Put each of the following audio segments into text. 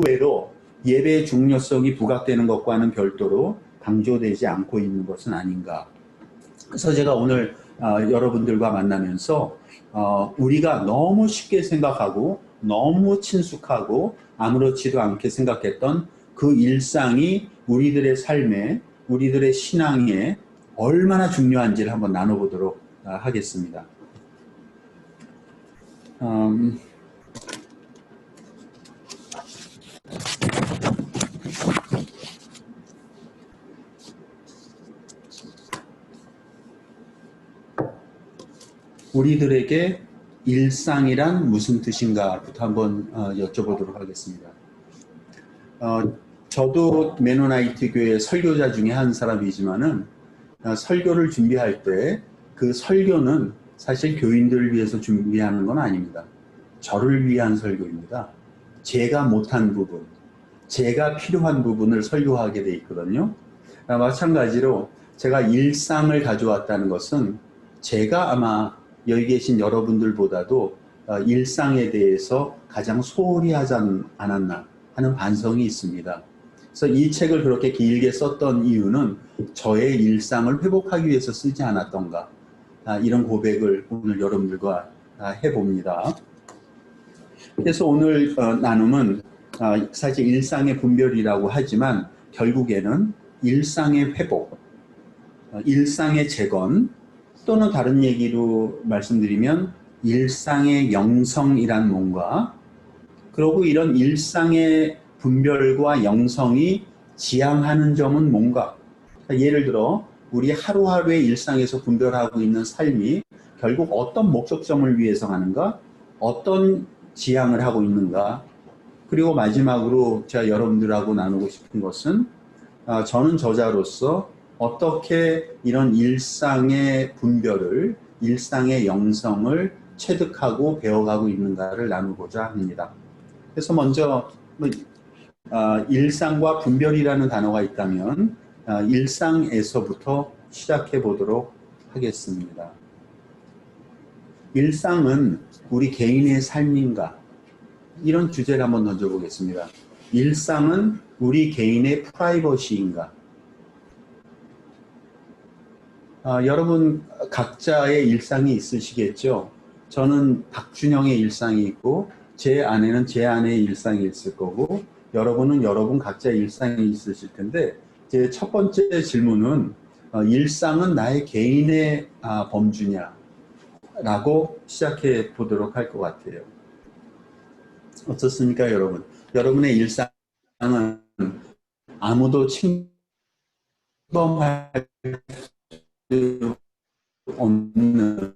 외로 예배의 중요성이 부각되는 것과는 별도로 강조되지 않고 있는 것은 아닌가. 그래서 제가 오늘 여러분들과 만나면서 우리가 너무 쉽게 생각하고 너무 친숙하고 아무렇지도 않게 생각했던 그 일상이 우리들의 삶에, 우리들의 신앙에 얼마나 중요한지를 한번 나눠보도록 하겠습니다. 우리들에게 일상이란 무슨 뜻인가부터 한번 여쭤보도록 하겠습니다. 저도 메노나이트 교회 설교자 중에 한 사람이지만은 설교를 준비할 때 그 설교는 사실 교인들을 위해서 준비하는 건 아닙니다. 저를 위한 설교입니다. 제가 못한 부분, 제가 필요한 부분을 설교하게 돼 있거든요. 마찬가지로 제가 일상을 가져왔다는 것은 제가 아마 여기 계신 여러분들보다도 일상에 대해서 가장 소홀히 하지 않았나 하는 반성이 있습니다. 그래서 이 책을 그렇게 길게 썼던 이유는 저의 일상을 회복하기 위해서 쓰지 않았던가, 이런 고백을 오늘 여러분들과 해봅니다. 그래서 오늘 나눔은 사실 일상의 분별이라고 하지만 결국에는 일상의 회복, 일상의 재건, 또는 다른 얘기로 말씀드리면 일상의 영성이란 뭔가, 그리고 이런 일상의 분별과 영성이 지향하는 점은 뭔가. 예를 들어 우리 하루하루의 일상에서 분별하고 있는 삶이 결국 어떤 목적점을 위해서 가는가, 어떤 지향을 하고 있는가. 그리고 마지막으로 제가 여러분들하고 나누고 싶은 것은 저는 저자로서 어떻게 이런 일상의 분별을, 일상의 영성을 체득하고 배워가고 있는가를 나누고자 합니다. 그래서 먼저 일상과 분별이라는 단어가 있다면 일상에서부터 시작해 보도록 하겠습니다. 일상은 우리 개인의 삶인가? 이런 주제를 한번 던져보겠습니다. 일상은 우리 개인의 프라이버시인가? 여러분 각자의 일상이 있으시겠죠? 저는 박준영의 일상이 있고 제 아내는 제 아내의 일상이 있을 거고 여러분은 여러분 각자의 일상이 있으실 텐데, 제 첫 번째 질문은 일상은 나의 개인의 범주냐? 라고 시작해 보도록 할 것 같아요. 어떻습니까, 여러분? 여러분의 일상은 아무도 침범할 수 없는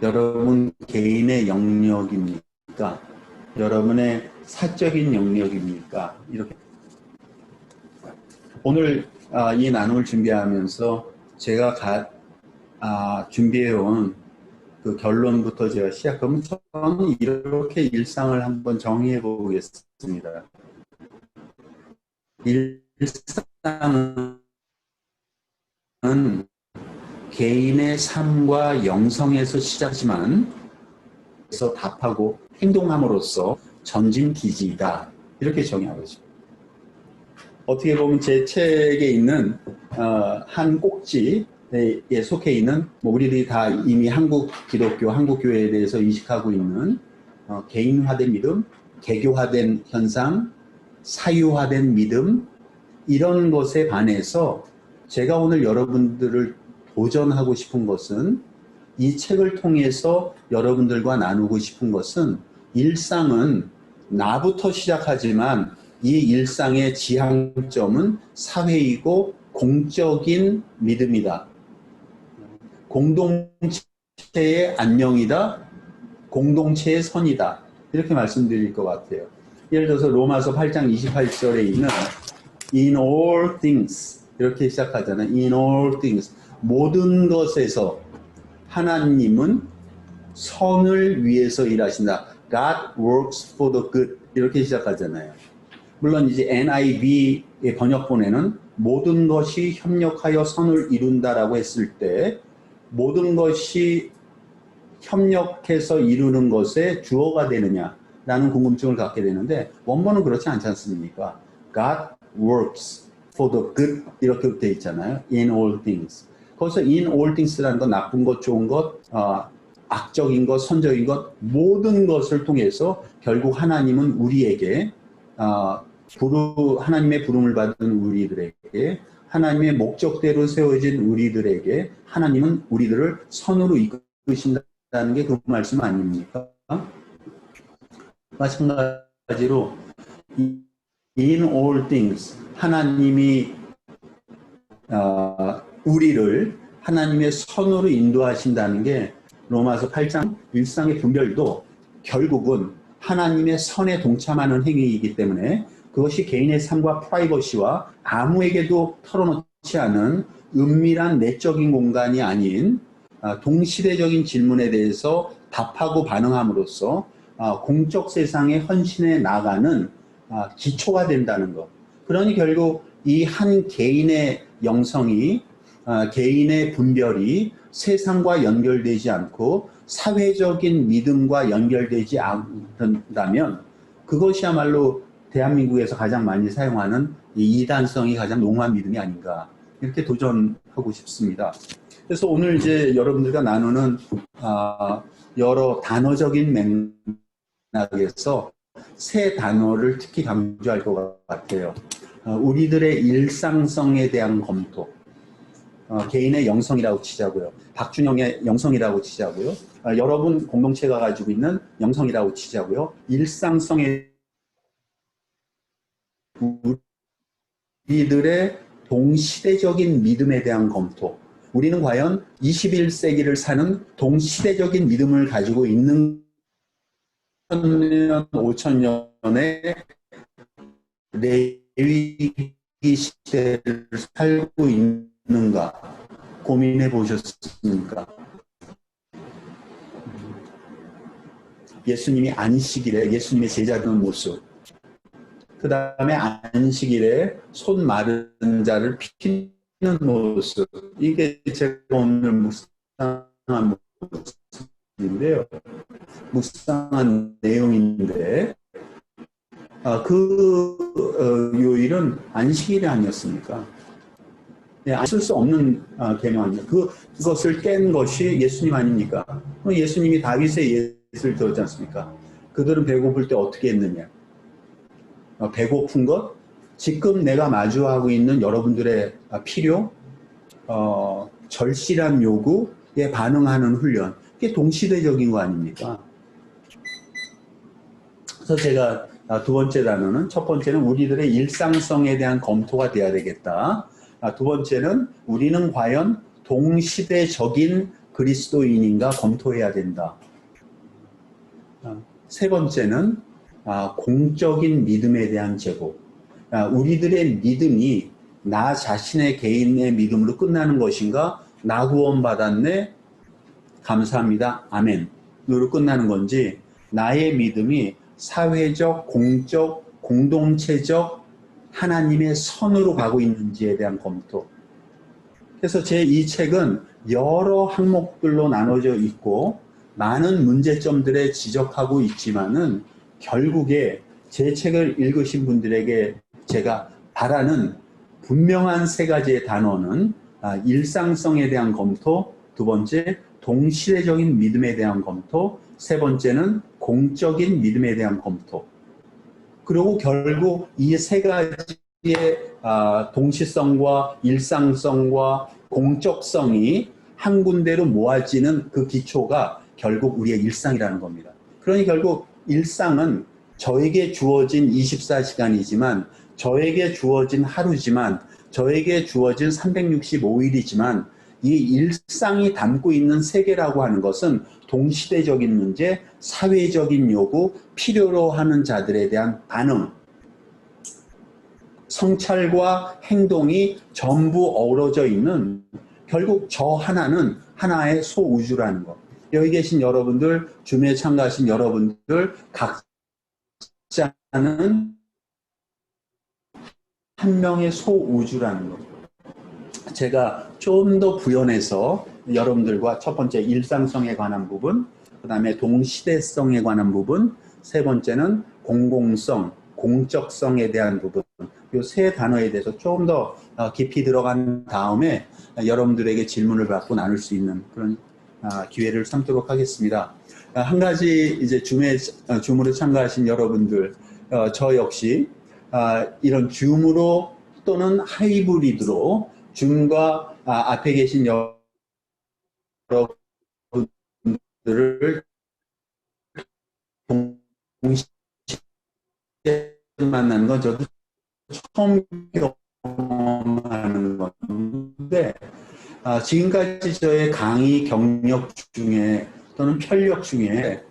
여러분 개인의 영역입니까? 여러분의 사적인 영역입니까? 이렇게 오늘 이 나눔을 준비하면서 제가 준비해온 그 결론부터 제가 시작하면 저는 이렇게 일상을 한번 정의해 보겠습니다. 일상은 개인의 삶과 영성에서 시작하지만 그래서 답하고 행동함으로써 전진 기지이다. 이렇게 정의하고 있습니다. 어떻게 보면 제 책에 있는 한 꼭지에 속해 있는, 우리들이 다 이미 한국 기독교, 한국 교회에 대해서 인식하고 있는 개인화된 믿음, 개교화된 현상, 사유화된 믿음, 이런 것에 반해서 제가 오늘 여러분들을 도전하고 싶은 것은, 이 책을 통해서 여러분들과 나누고 싶은 것은, 일상은 나부터 시작하지만 이 일상의 지향점은 사회이고 공적인 믿음이다. 공동체의 안녕이다. 공동체의 선이다. 이렇게 말씀드릴 것 같아요. 예를 들어서 로마서 8장 28절에 있는 In all things, 이렇게 시작하잖아요. In all things, 모든 것에서 하나님은 선을 위해서 일하신다. God works for the good, 이렇게 시작하잖아요. 물론 이제 NIV의 번역본에는 모든 것이 협력하여 선을 이룬다라고 했을 때, 모든 것이 협력해서 이루는 것에 주어가 되느냐, 라는 궁금증을 갖게 되는데 원본은 그렇지 않지 않습니까? God works for the good 이렇게 되어 있잖아요. In all things. 거기서 in all things라는 건 나쁜 것, 좋은 것, 악적인 것, 선적인 것 모든 것을 통해서 결국 하나님은 우리에게 하나님의 부름을 받은 우리들에게 하나님의 목적대로 세워진 우리들에게 하나님은 우리들을 선으로 이끄신다는 게 그 말씀 아닙니까? 마찬가지로 in all things 하나님이 우리를 하나님의 선으로 인도하신다는 게 로마서 8장 일상의 분별도 결국은 하나님의 선에 동참하는 행위이기 때문에 그것이 개인의 삶과 프라이버시와 아무에게도 털어놓지 않은 은밀한 내적인 공간이 아닌 동시대적인 질문에 대해서 답하고 반응함으로써 공적 세상에 헌신해 나가는 기초가 된다는 것. 그러니 결국 이 한 개인의 영성이 개인의 분별이 세상과 연결되지 않고 사회적인 믿음과 연결되지 않는다면 그것이야말로 대한민국에서 가장 많이 사용하는 이 이단성이 가장 농후한 믿음이 아닌가 이렇게 도전하고 싶습니다. 그래서 오늘 이제 여러분들과 나누는 여러 단어적인 맥락에서 세 단어를 특히 강조할 것 같아요. 우리들의 일상성에 대한 검토, 개인의 영성이라고 치자고요. 박준영의 영성이라고 치자고요. 여러분 공동체가 가지고 있는 영성이라고 치자고요. 일상성에 우리들의 동시대적인 믿음에 대한 검토. 우리는 과연 21세기를 사는 동시대적인 믿음을 가지고 있는 1000년, 5000년의 레위기 시대를 살고 있는가 고민해 보셨습니까? 예수님이 안식일에 예수님의 제자되는 모습, 그 다음에 안식일에 손 마른 자를 피는 모습, 이게 제가 오늘 묵상한 모습인데요. 묵상한 내용인데 요일은 안식일이 아니었습니까? 쓸 수 없는 개념 아닙니까? 그것을 깬 것이 예수님 아닙니까? 예수님이 다윗의 예를 들었지 않습니까? 그들은 배고플 때 어떻게 했느냐? 배고픈 것, 지금 내가 마주하고 있는 여러분들의 필요, 절실한 요구에 반응하는 훈련, 이게 동시대적인 거 아닙니까? 그래서 제가 두 번째 단어는, 첫 번째는 우리들의 일상성에 대한 검토가 돼야 되겠다. 두 번째는 우리는 과연 동시대적인 그리스도인인가 검토해야 된다. 세 번째는 공적인 믿음에 대한 제고. 우리들의 믿음이 나 자신의 개인의 믿음으로 끝나는 것인가? 나 구원 받았네? 감사합니다. 아멘. 으로 끝나는 건지 나의 믿음이 사회적, 공적, 공동체적 하나님의 선으로 가고 있는지에 대한 검토. 그래서 제 이 책은 여러 항목들로 나눠져 있고 많은 문제점들에 지적하고 있지만은 결국에 제 책을 읽으신 분들에게 제가 바라는 분명한 세 가지의 단어는 일상성에 대한 검토, 두 번째 동시대적인 믿음에 대한 검토, 세 번째는 공적인 믿음에 대한 검토. 그리고 결국 이 세 가지의 동시성과 일상성과 공적성이 한 군데로 모아지는 그 기초가 결국 우리의 일상이라는 겁니다. 그러니 결국 일상은 저에게 주어진 24시간이지만 저에게 주어진 하루지만 저에게 주어진 365일이지만 이 일상이 담고 있는 세계라고 하는 것은 동시대적인 문제, 사회적인 요구, 필요로 하는 자들에 대한 반응, 성찰과 행동이 전부 어우러져 있는 결국 저 하나는 하나의 소우주라는 것. 여기 계신 여러분들, 줌에 참가하신 여러분들 각자는 한 명의 소우주라는 것. 제가 좀 더 부연해서 여러분들과 첫 번째 일상성에 관한 부분, 그 다음에 동시대성에 관한 부분, 세 번째는 공공성, 공적성에 대한 부분. 이 세 단어에 대해서 조금 더 깊이 들어간 다음에 여러분들에게 질문을 받고 나눌 수 있는 그런 기회를 삼도록 하겠습니다. 한 가지 이제 줌으로 참가하신 여러분들, 저 역시 이런 줌으로 또는 하이브리드로 줌과 앞에 계신 여러분들을 동시에 만나는 건 저도 처음 경험하는 건데, 지금까지 저의 강의 경력 중에 또는 편력 중에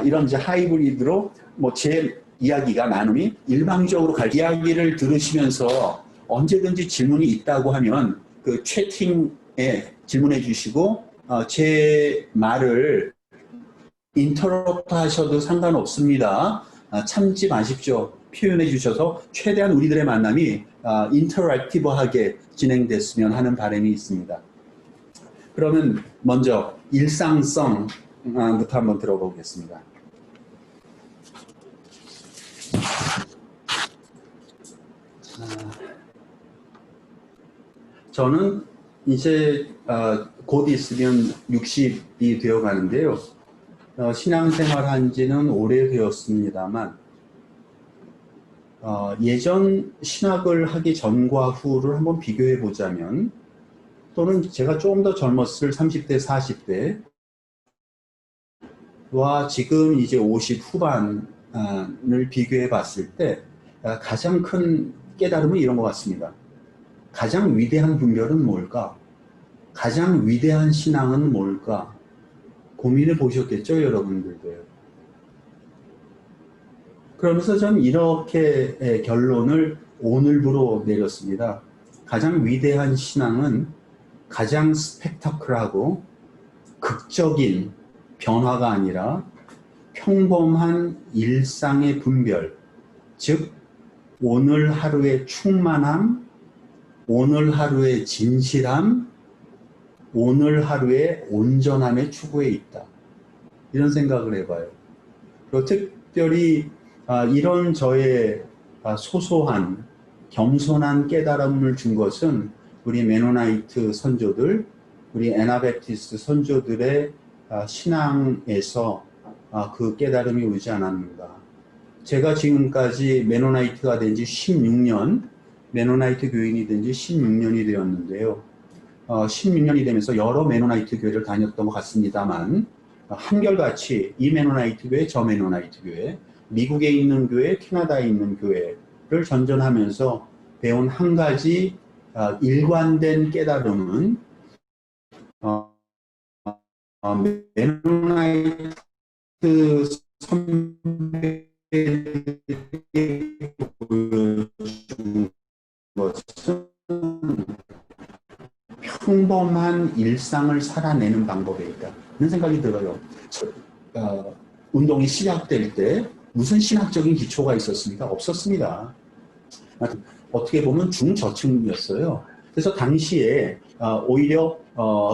이런 이제 하이브리드로 뭐 제 이야기가 나눔이 일방적으로 갈 이야기를 들으시면서 언제든지 질문이 있다고 하면 그 채팅에 질문해 주시고 제 말을 인터럽트 하셔도 상관없습니다. 참지 마십시오. 표현해 주셔서 최대한 우리들의 만남이 인터랙티브하게 진행됐으면 하는 바람이 있습니다. 그러면 먼저 일상성부터 한번 들어보겠습니다. 저는 이제 곧 있으면 60이 되어 가는데요. 신앙생활 한 지는 오래되었습니다만 예전 신학을 하기 전과 후를 한번 비교해 보자면, 또는 제가 조금 더 젊었을 30대, 40대와 지금 이제 50 후반을 비교해 봤을 때 가장 큰 깨달음은 이런 것 같습니다. 가장 위대한 분별은 뭘까? 가장 위대한 신앙은 뭘까? 고민해 보셨겠죠, 여러분들도요. 그러면서 저는 이렇게 결론을 오늘부로 내렸습니다. 가장 위대한 신앙은 가장 스펙타클하고 극적인 변화가 아니라 평범한 일상의 분별, 즉 오늘 하루의 충만함, 오늘 하루의 진실함, 오늘 하루의 온전함의 추구에 있다. 이런 생각을 해봐요. 그리고 특별히 이런 저의 소소한 겸손한 깨달음을 준 것은 우리 메노나이트 선조들, 우리 애나베티스트 선조들의 신앙에서 그 깨달음이 오지 않았는가. 제가 지금까지 메노나이트가 된 지 16년, 메노나이트 교인이 된 지 16년이 되었는데요. 16년이 되면서 여러 메노나이트 교회를 다녔던 것 같습니다만, 한결같이 이 메노나이트 교회, 저 메노나이트 교회, 미국에 있는 교회, 캐나다에 있는 교회를 전전하면서 배운 한 가지 일관된 깨달음은 메노나이트 선배들이 보여준 것은 평범한 일상을 살아내는 방법에 있다. 이런 생각이 들어요. 운동이 시작될 때 무슨 신학적인 기초가 있었습니까? 없었습니다. 어떻게 보면 중저층이었어요. 그래서 당시에 오히려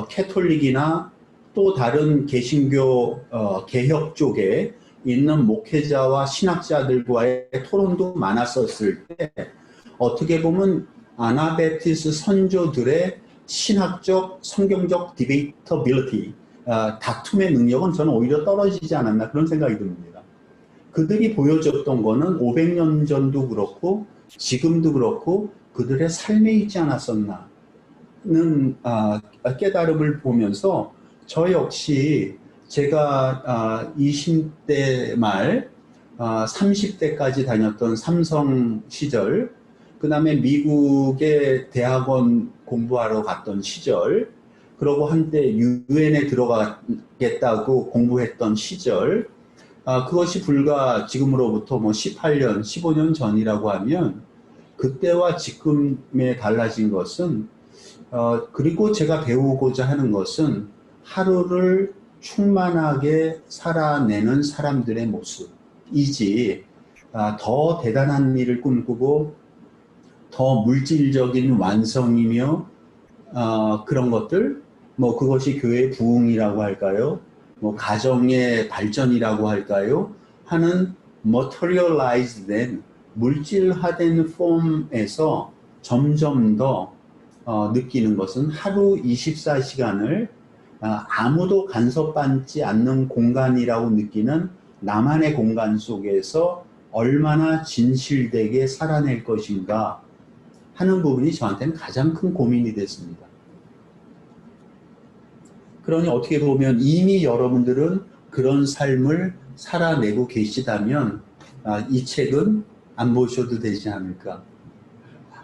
캐톨릭이나 또 다른 개신교 개혁 쪽에 있는 목회자와 신학자들과의 토론도 많았었을 때 어떻게 보면 아나베티스 선조들의 신학적, 성경적 디베이터빌리티, 다툼의 능력은 저는 오히려 떨어지지 않았나 그런 생각이 듭니다. 그들이 보여줬던 거는 500년 전도 그렇고 지금도 그렇고 그들의 삶에 있지 않았었나는 깨달음을 보면서 저 역시 제가 20대 말 30대까지 다녔던 삼성 시절, 그 다음에 미국의 대학원 공부하러 갔던 시절, 그러고 한때 유엔에 들어가겠다고 공부했던 시절, 그것이 불과 지금으로부터 뭐 18년, 15년 전이라고 하면 그때와 지금에 달라진 것은 그리고 제가 배우고자 하는 것은 하루를 충만하게 살아내는 사람들의 모습이지 더 대단한 일을 꿈꾸고 더 물질적인 완성이며 그런 것들, 뭐 그것이 교회의 부흥이라고 할까요? 뭐 가정의 발전이라고 할까요? 하는 materialize 된 물질화된 폼에서 점점 더 느끼는 것은 하루 24시간을 아무도 간섭받지 않는 공간이라고 느끼는 나만의 공간 속에서 얼마나 진실되게 살아낼 것인가 하는 부분이 저한테는 가장 큰 고민이 됐습니다. 그러니 어떻게 보면 이미 여러분들은 그런 삶을 살아내고 계시다면 이 책은 안 보셔도 되지 않을까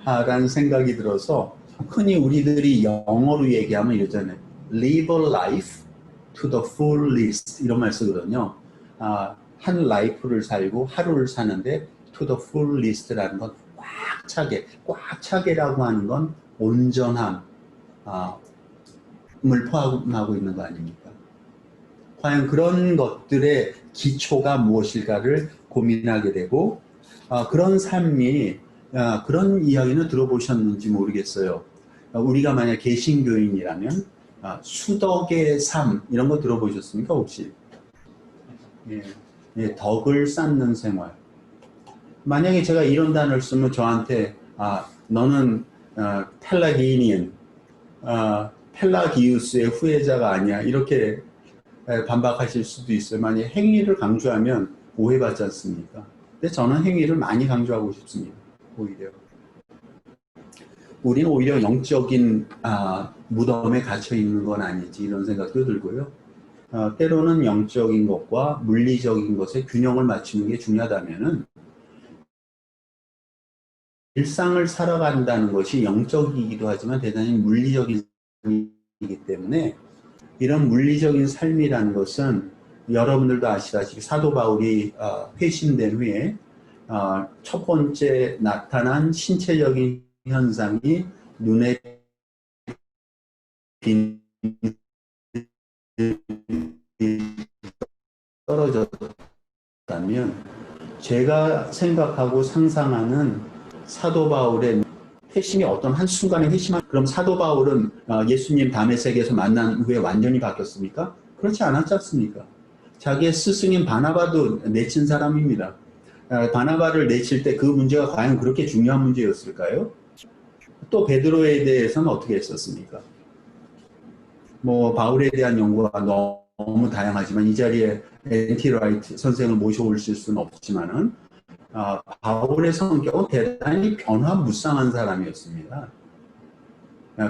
라는 생각이 들어서, 흔히 우리들이 영어로 얘기하면 이러잖아요. Live a life to the fullest 이런 말 쓰거든요. 한 라이프를 살고 하루를 사는데 to the fullest라는 건 꽉 차게라고 하는 건 온전함, 을 포함하고 있는 거 아닙니까? 과연 그런 것들의 기초가 무엇일까를 고민하게 되고, 그런 삶이, 그런 이야기는 들어보셨는지 모르겠어요. 우리가 만약 개신교인이라면 수덕의 삶 이런 거 들어보셨습니까 혹시? 예, 덕을 쌓는 생활. 만약에 제가 이런 단어를 쓰면 저한테 너는 펠라기니언, 펠라기우스의 후예자가 아니야 이렇게 반박하실 수도 있어요. 만약에 행위를 강조하면 오해받지 않습니까? 근데 저는 행위를 많이 강조하고 싶습니다. 오히려 우리는 오히려 영적인 무덤에 갇혀 있는 건 아니지 이런 생각도 들고요. 때로는 영적인 것과 물리적인 것의 균형을 맞추는 게 중요하다면은 일상을 살아간다는 것이 영적이기도 하지만 대단히 물리적인 삶이기 때문에, 이런 물리적인 삶이라는 것은 여러분들도 아시다시피 사도 바울이 회심된 후에 첫 번째 나타난 신체적인 현상이 눈에 빈 떨어졌다면, 제가 생각하고 상상하는 사도 바울의 회심이 어떤 한순간의 회심한, 그럼 사도 바울은 예수님 다메섹에서 만난 후에 완전히 바뀌었습니까? 그렇지 않았지 않습니까? 자기의 스승인 바나바도 내친 사람입니다. 바나바를 내칠 때 그 문제가 과연 그렇게 중요한 문제였을까요? 또 베드로에 대해서는 어떻게 했었습니까? 바울에 대한 연구가 너무 다양하지만 이 자리에 엔티 라이트 선생을 모셔오실 수는 없지만은 바울의 성격은 대단히 변화무쌍한 사람이었습니다.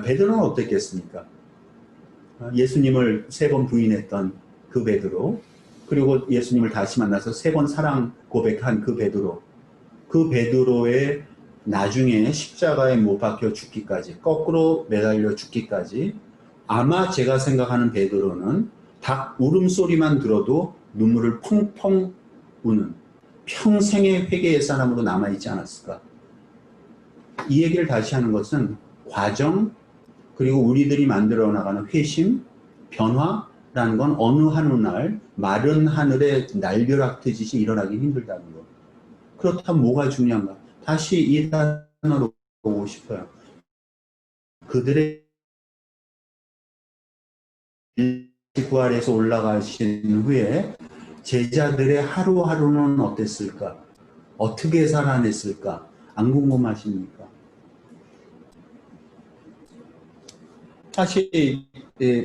베드로는 어땠겠습니까? 예수님을 3번 부인했던 그 베드로, 그리고 예수님을 다시 만나서 3번 사랑 고백한 그 베드로, 그 베드로의 나중에 십자가에 못 박혀 죽기까지, 거꾸로 매달려 죽기까지, 아마 제가 생각하는 베드로는 닭 울음소리만 들어도 눈물을 펑펑 우는 평생의 회개의 사람으로 남아있지 않았을까. 이 얘기를 다시 하는 것은 과정, 그리고 우리들이 만들어 나가는 회심, 변화라는 건 어느 날 마른 하늘에 날벼락 터지듯이 일어나기 힘들다는 거. 그렇다면 뭐가 중요한가? 다시 이 단어로 보고 싶어요. 그들의 부활에서 올라가신 후에 제자들의 하루하루는 어땠을까? 어떻게 살아냈을까? 안 궁금하십니까? 사실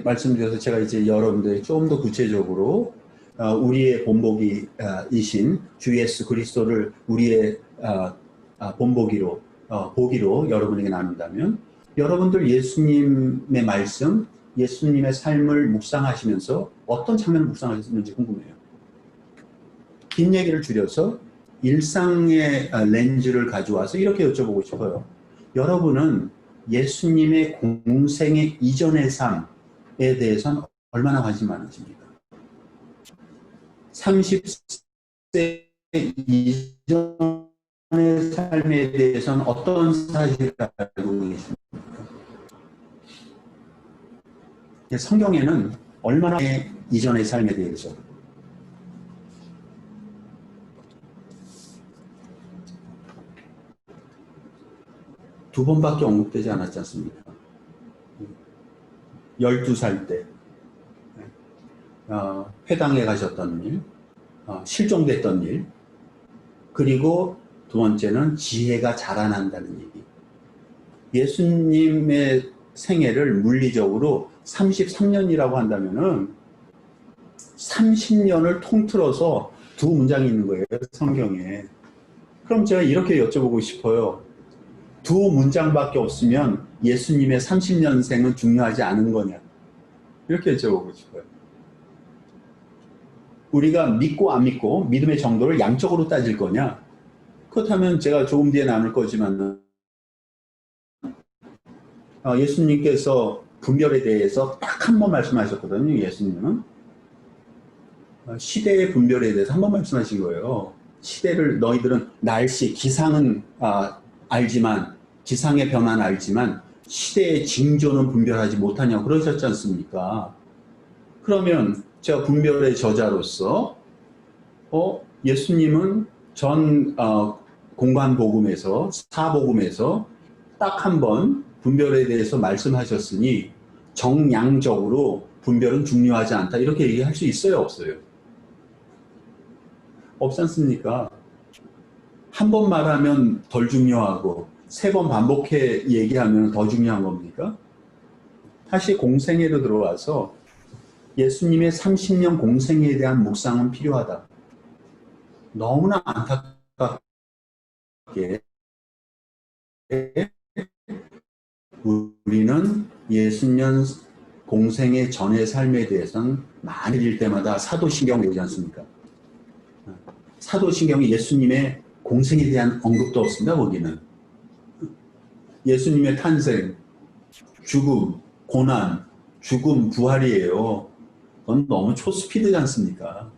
말씀드려서 제가 이제 여러분들 좀 더 구체적으로 우리의 본보기이신 주 예수 그리스도를 우리의 본보기로 보기로 여러분에게 나눈다면, 여러분들 예수님의 말씀, 예수님의 삶을 묵상하시면서 어떤 장면을 묵상하셨는지 궁금해요. 긴 얘기를 줄여서 일상의 렌즈를 가져와서 이렇게 여쭤보고 싶어요. 여러분은 예수님의 공생의 이전의 삶에 대해서는 얼마나 관심 많으십니까? 30세 이전의 삶에 대해서는 어떤 사실을 알고 계십니까? 성경에는 얼마나 이전의 삶에 대해서, 두 번밖에 언급되지 않았지 않습니까? 12살 때 회당에 가셨던 일, 실종됐던 일, 그리고 두 번째는 지혜가 자라난다는 얘기. 예수님의 생애를 물리적으로 33년이라고 한다면은 30년을 통틀어서 두 문장이 있는 거예요, 성경에. 그럼 제가 이렇게 여쭤보고 싶어요. 두 문장밖에 없으면 예수님의 30년생은 중요하지 않은 거냐? 이렇게 여쭤보고 싶어요. 우리가 믿고 안 믿고 믿음의 정도를 양적으로 따질 거냐? 그렇다면 제가 조금 뒤에 나눌 거지만 예수님께서 분별에 대해서 딱 한 번 말씀하셨거든요. 예수님은 시대의 분별에 대해서 한 번 말씀하신 거예요. 시대를 너희들은 날씨, 기상은 알지만 기상의 변화는 알지만 시대의 징조는 분별하지 못하냐고 그러셨지 않습니까? 그러면 제가 분별의 저자로서 예수님은 전 공관복음에서 사복음에서 딱 한 번 분별에 대해서 말씀하셨으니 정량적으로 분별은 중요하지 않다 이렇게 얘기할 수 있어요, 없어요? 없지 않습니까? 한 번 말하면 덜 중요하고 세 번 반복해 얘기하면 더 중요한 겁니까? 다시 공생애로 들어와서 예수님의 30년 공생애에 대한 묵상은 필요하다. 너무나 안타깝게 우리는 예수년 공생애 전의 삶에 대해서는 많이 읽을 때마다 사도신경 외우지 않습니까? 사도신경이 예수님의 공생에 대한 언급도 없습니다. 거기는 예수님의 탄생, 죽음, 고난, 죽음, 부활이에요. 그건 너무 초스피드지 않습니까?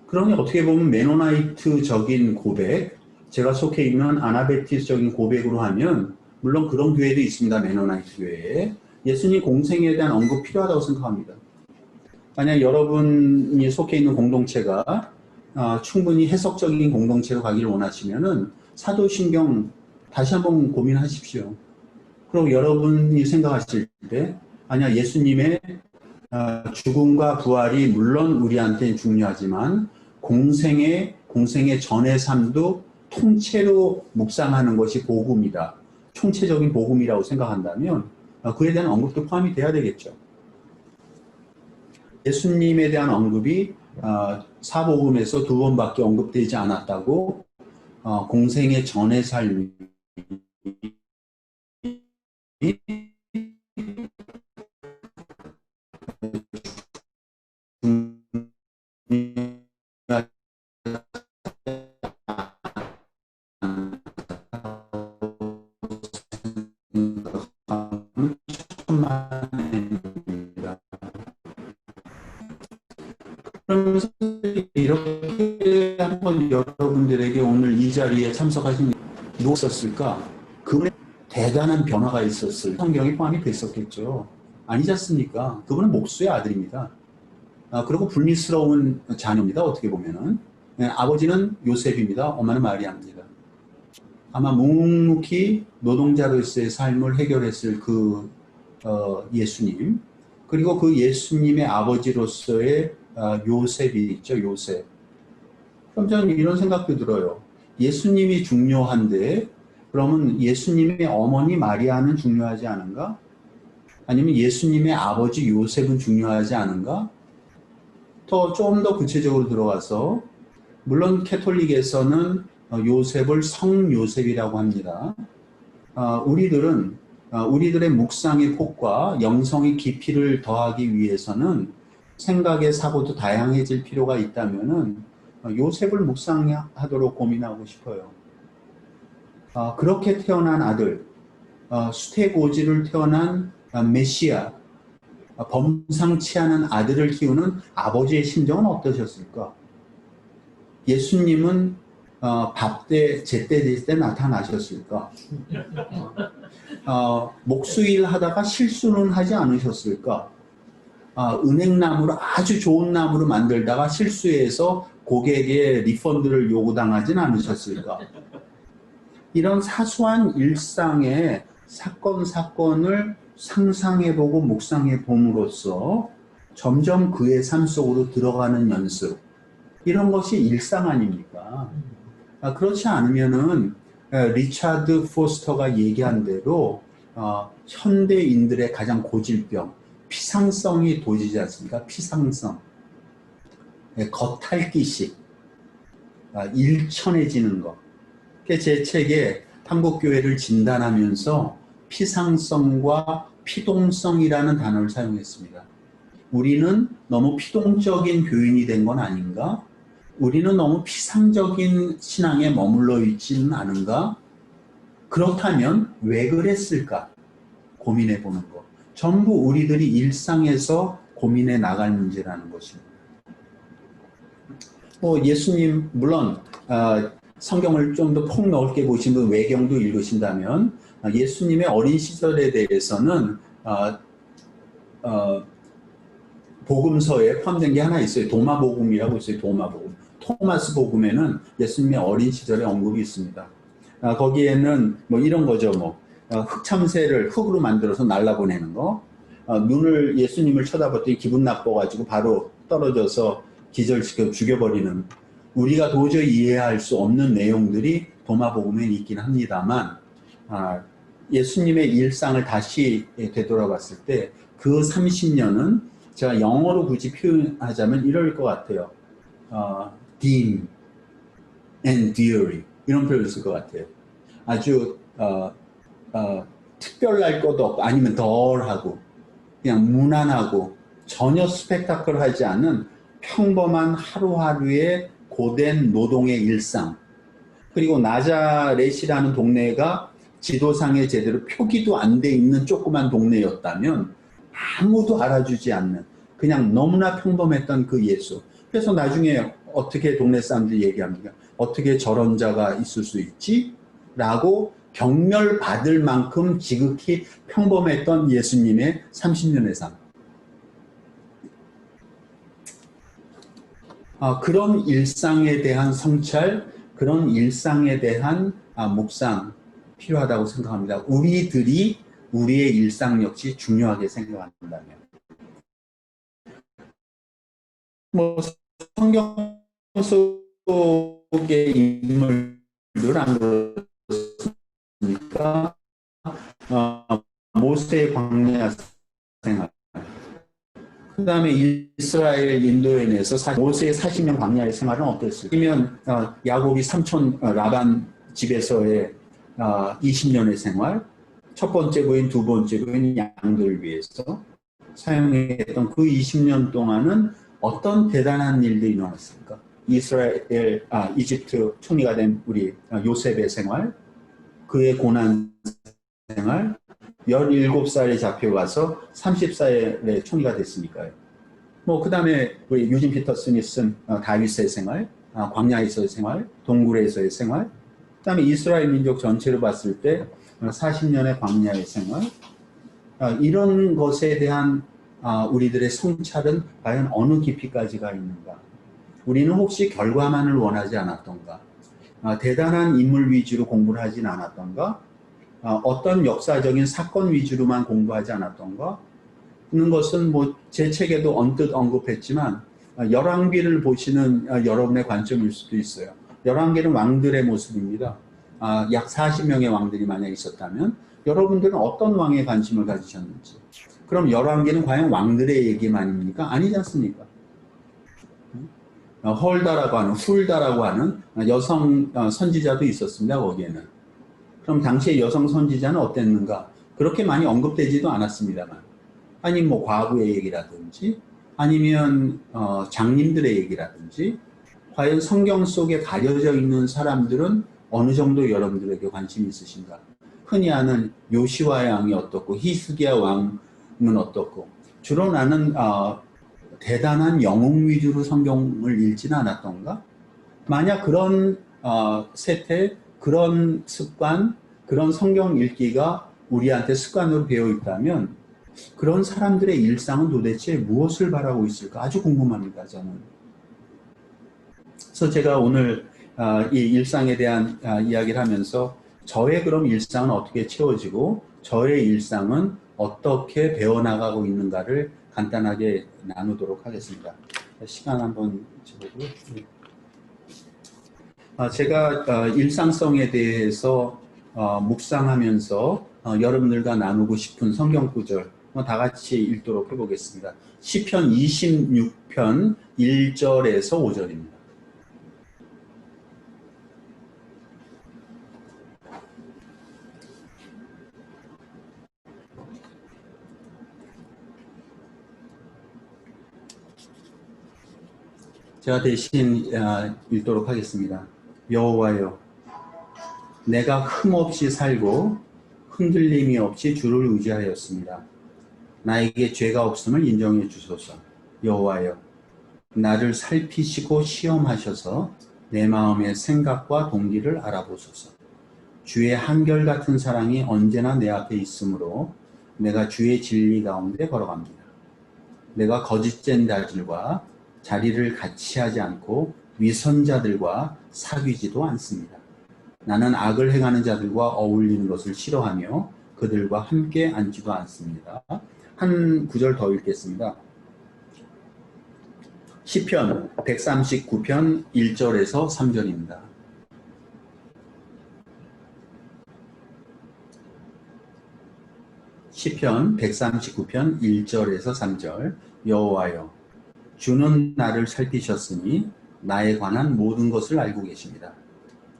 그러니 어떻게 보면 메노나이트적인 고백, 제가 속해 있는 아나베티스적인 고백으로 하면 물론 그런 교회도 있습니다. 메노나이트 교회에. 예수님 공생에 대한 언급 필요하다고 생각합니다. 만약 여러분이 속해 있는 공동체가 충분히 해석적인 공동체로 가기를 원하시면은 사도신경 다시 한번 고민하십시오. 그리고 여러분이 생각하실 때 아니야 예수님의 죽음과 부활이 물론 우리한테 중요하지만 공생의 전의 삶도 통째로 묵상하는 것이 복음이다. 총체적인 복음이라고 생각한다면 그에 대한 언급도 포함이 돼야 되겠죠. 예수님에 대한 언급이 사복음에서 두 번밖에 언급되지 않았다고 공생의 전의 삶이 그러면서 이렇게 한번 여러분들에게 오늘 이 자리에 참석하신 누가 있었을까? 그분의 대단한 변화가 있었을 성경에 포함이 됐었겠죠. 아니지 않습니까? 그분은 목수의 아들입니다. 그리고 불미스러운 자녀입니다. 어떻게 보면은. 아버지는 요셉입니다. 엄마는 마리아입니다. 아마 묵묵히 노동자로서의 삶을 해결했을 그 예수님, 그리고 그 예수님의 아버지로서의 요셉이 있죠. 요셉. 그럼 저는 이런 생각도 들어요. 예수님이 중요한데 그러면 예수님의 어머니 마리아는 중요하지 않은가? 아니면 예수님의 아버지 요셉은 중요하지 않은가? 좀 더 구체적으로 들어가서 물론 캐톨릭에서는 요셉을 성 요셉이라고 합니다. 우리들의 묵상의 폭과 영성의 깊이를 더하기 위해서는 생각의 사고도 다양해질 필요가 있다면은 요셉을 묵상하도록 고민하고 싶어요. 그렇게 태어난 아들, 수태고지를 태어난 메시아, 범상치 않은 아들을 키우는 아버지의 심정은 어떠셨을까? 예수님은 밥때, 제때 때 나타나셨을까? 목수일 하다가 실수는 하지 않으셨을까? 은행나무로 아주 좋은 나무로 만들다가 실수해서 고객의 리펀드를 요구당하진 않으셨을까? 이런 사소한 일상의 사건을 상상해보고 묵상해봄으로써 점점 그의 삶 속으로 들어가는 연습, 이런 것이 일상 아닙니까? 그렇지 않으면은 리차드 포스터가 얘기한 대로 현대인들의 가장 고질병, 피상성이 도지지 않습니까? 피상성, 겉핥기식, 일천해지는 것. 제 책에 한국교회를 진단하면서 피상성과 피동성이라는 단어를 사용했습니다. 우리는 너무 피동적인 교인이 된 건 아닌가? 우리는 너무 피상적인 신앙에 머물러 있지는 않은가? 그렇다면 왜 그랬을까? 고민해 보는 것. 전부 우리들이 일상에서 고민해 나갈 문제라는 것입니다. 예수님, 물론 성경을 좀 더 폭넓게 보시면 외경도 읽으신다면 예수님의 어린 시절에 대해서는 복음서에 포함된 게 하나 있어요. 도마복음이라고 있어요. 도마복음. 토마스 복음에는 예수님의 어린 시절의 언급이 있습니다. 거기에는 뭐 이런 거죠. 흑참새를 흙으로 만들어서 날라보내는 거. 눈을 예수님을 쳐다봤더니 기분 나빠가지고 바로 떨어져서 기절시켜 죽여버리는, 우리가 도저히 이해할 수 없는 내용들이 도마복음에 있긴 합니다만, 예수님의 일상을 다시 되돌아봤을 때 그 30년은 제가 영어로 굳이 표현하자면 이럴 것 같아요. dim and dreary, 이런 표현을 쓸 것 같아요. 아주 특별할 것도 없고, 아니면 덜하고, 그냥 무난하고, 전혀 스펙타클하지 않은 평범한 하루하루의 고된 노동의 일상. 그리고 나자렛이라는 동네가 지도상에 제대로 표기도 안 돼 있는 조그만 동네였다면 아무도 알아주지 않는, 그냥 너무나 평범했던 그 예수. 그래서 나중에 어떻게 동네 사람들이 얘기합니까? 어떻게 저런 자가 있을 수 있지? 라고 경멸받을 만큼 지극히 평범했던 예수님의 30년의 삶. 그런 일상에 대한 성찰, 그런 일상에 대한 묵상 필요하다고 생각합니다. 우리들이 우리의 일상 역시 중요하게 생각한다면. 성경 속의 인물들 안 그렇습니까? 모세의 광야 생활, 그 다음에 이스라엘 인도인에서 모세의 40년 광야의 생활은 어땠을까? 아니면 야곱이 삼촌 라반 집에서의 20년의 생활, 첫 번째 부인, 두 번째 부인 양들 위해서 사용했던 그 20년 동안은 어떤 대단한 일들이 일어났습니까? 이집트 총리가 된 우리 요셉의 생활, 그의 고난 생활, 17살에 잡혀가서 30살에 총리가 됐으니까요. 그 다음에 우리 유진 피터슨이 쓴 다윗의 생활, 광야에서의 생활, 동굴에서의 생활, 그 다음에 이스라엘 민족 전체로 봤을 때 40년의 광야의 생활, 이런 것에 대한 우리들의 성찰은 과연 어느 깊이까지가 있는가? 우리는 혹시 결과만을 원하지 않았던가? 대단한 인물 위주로 공부를 하진 않았던가? 어떤 역사적인 사건 위주로만 공부하지 않았던가? 하는 것은 제 책에도 언뜻 언급했지만 열왕기를 보시는 여러분의 관점일 수도 있어요. 열왕기는 왕들의 모습입니다. 약 40명의 왕들이 만약 있었다면 여러분들은 어떤 왕에 관심을 가지셨는지, 그럼 열왕기는 과연 왕들의 얘기만입니까? 아니지 않습니까? 헐다라고 하는, 훌다라고 하는 여성 선지자도 있었습니다. 거기에는. 그럼 당시의 여성 선지자는 어땠는가? 그렇게 많이 언급되지도 않았습니다만, 아니 과부의 얘기라든지 아니면 장님들의 얘기라든지, 과연 성경 속에 가려져 있는 사람들은 어느 정도 여러분들에게 관심이 있으신가? 흔히 아는 요시와 왕이 어떻고 히스기야 왕은 어떻고, 주로 나는 대단한 영웅 위주로 성경을 읽지는 않았던가? 만약 그런 세태, 그런 습관, 그런 성경 읽기가 우리한테 습관으로 배어 있다면 그런 사람들의 일상은 도대체 무엇을 바라고 있을까? 아주 궁금합니다, 저는. 그래서 제가 오늘 이 일상에 대한 이야기를 하면서 저의 그럼 일상은 어떻게 채워지고 저의 일상은 어떻게 배워나가고 있는가를 간단하게 나누도록 하겠습니다. 시간 한번 재보고요. 제가 일상성에 대해서 묵상하면서 여러분들과 나누고 싶은 성경 구절 다 같이 읽도록 해보겠습니다. 시편 26편 1절에서 5절입니다. 제가 대신 읽도록 하겠습니다. 여호와여, 내가 흠없이 살고 흔들림이 없이 주를 의지하였습니다. 나에게 죄가 없음을 인정해 주소서. 여호와여, 나를 살피시고 시험하셔서 내 마음의 생각과 동기를 알아보소서. 주의 한결같은 사랑이 언제나 내 앞에 있으므로 내가 주의 진리 가운데 걸어갑니다. 내가 거짓된 자들과 자리를 같이 하지 않고 위선자들과 사귀지도 않습니다. 나는 악을 행하는 자들과 어울리는 것을 싫어하며 그들과 함께 앉지도 않습니다. 한 구절 더 읽겠습니다. 시편 139편 1절에서 3절입니다. 시편 139편 1절에서 3절. 여호와여, 주는 나를 살피셨으니 나에 관한 모든 것을 알고 계십니다.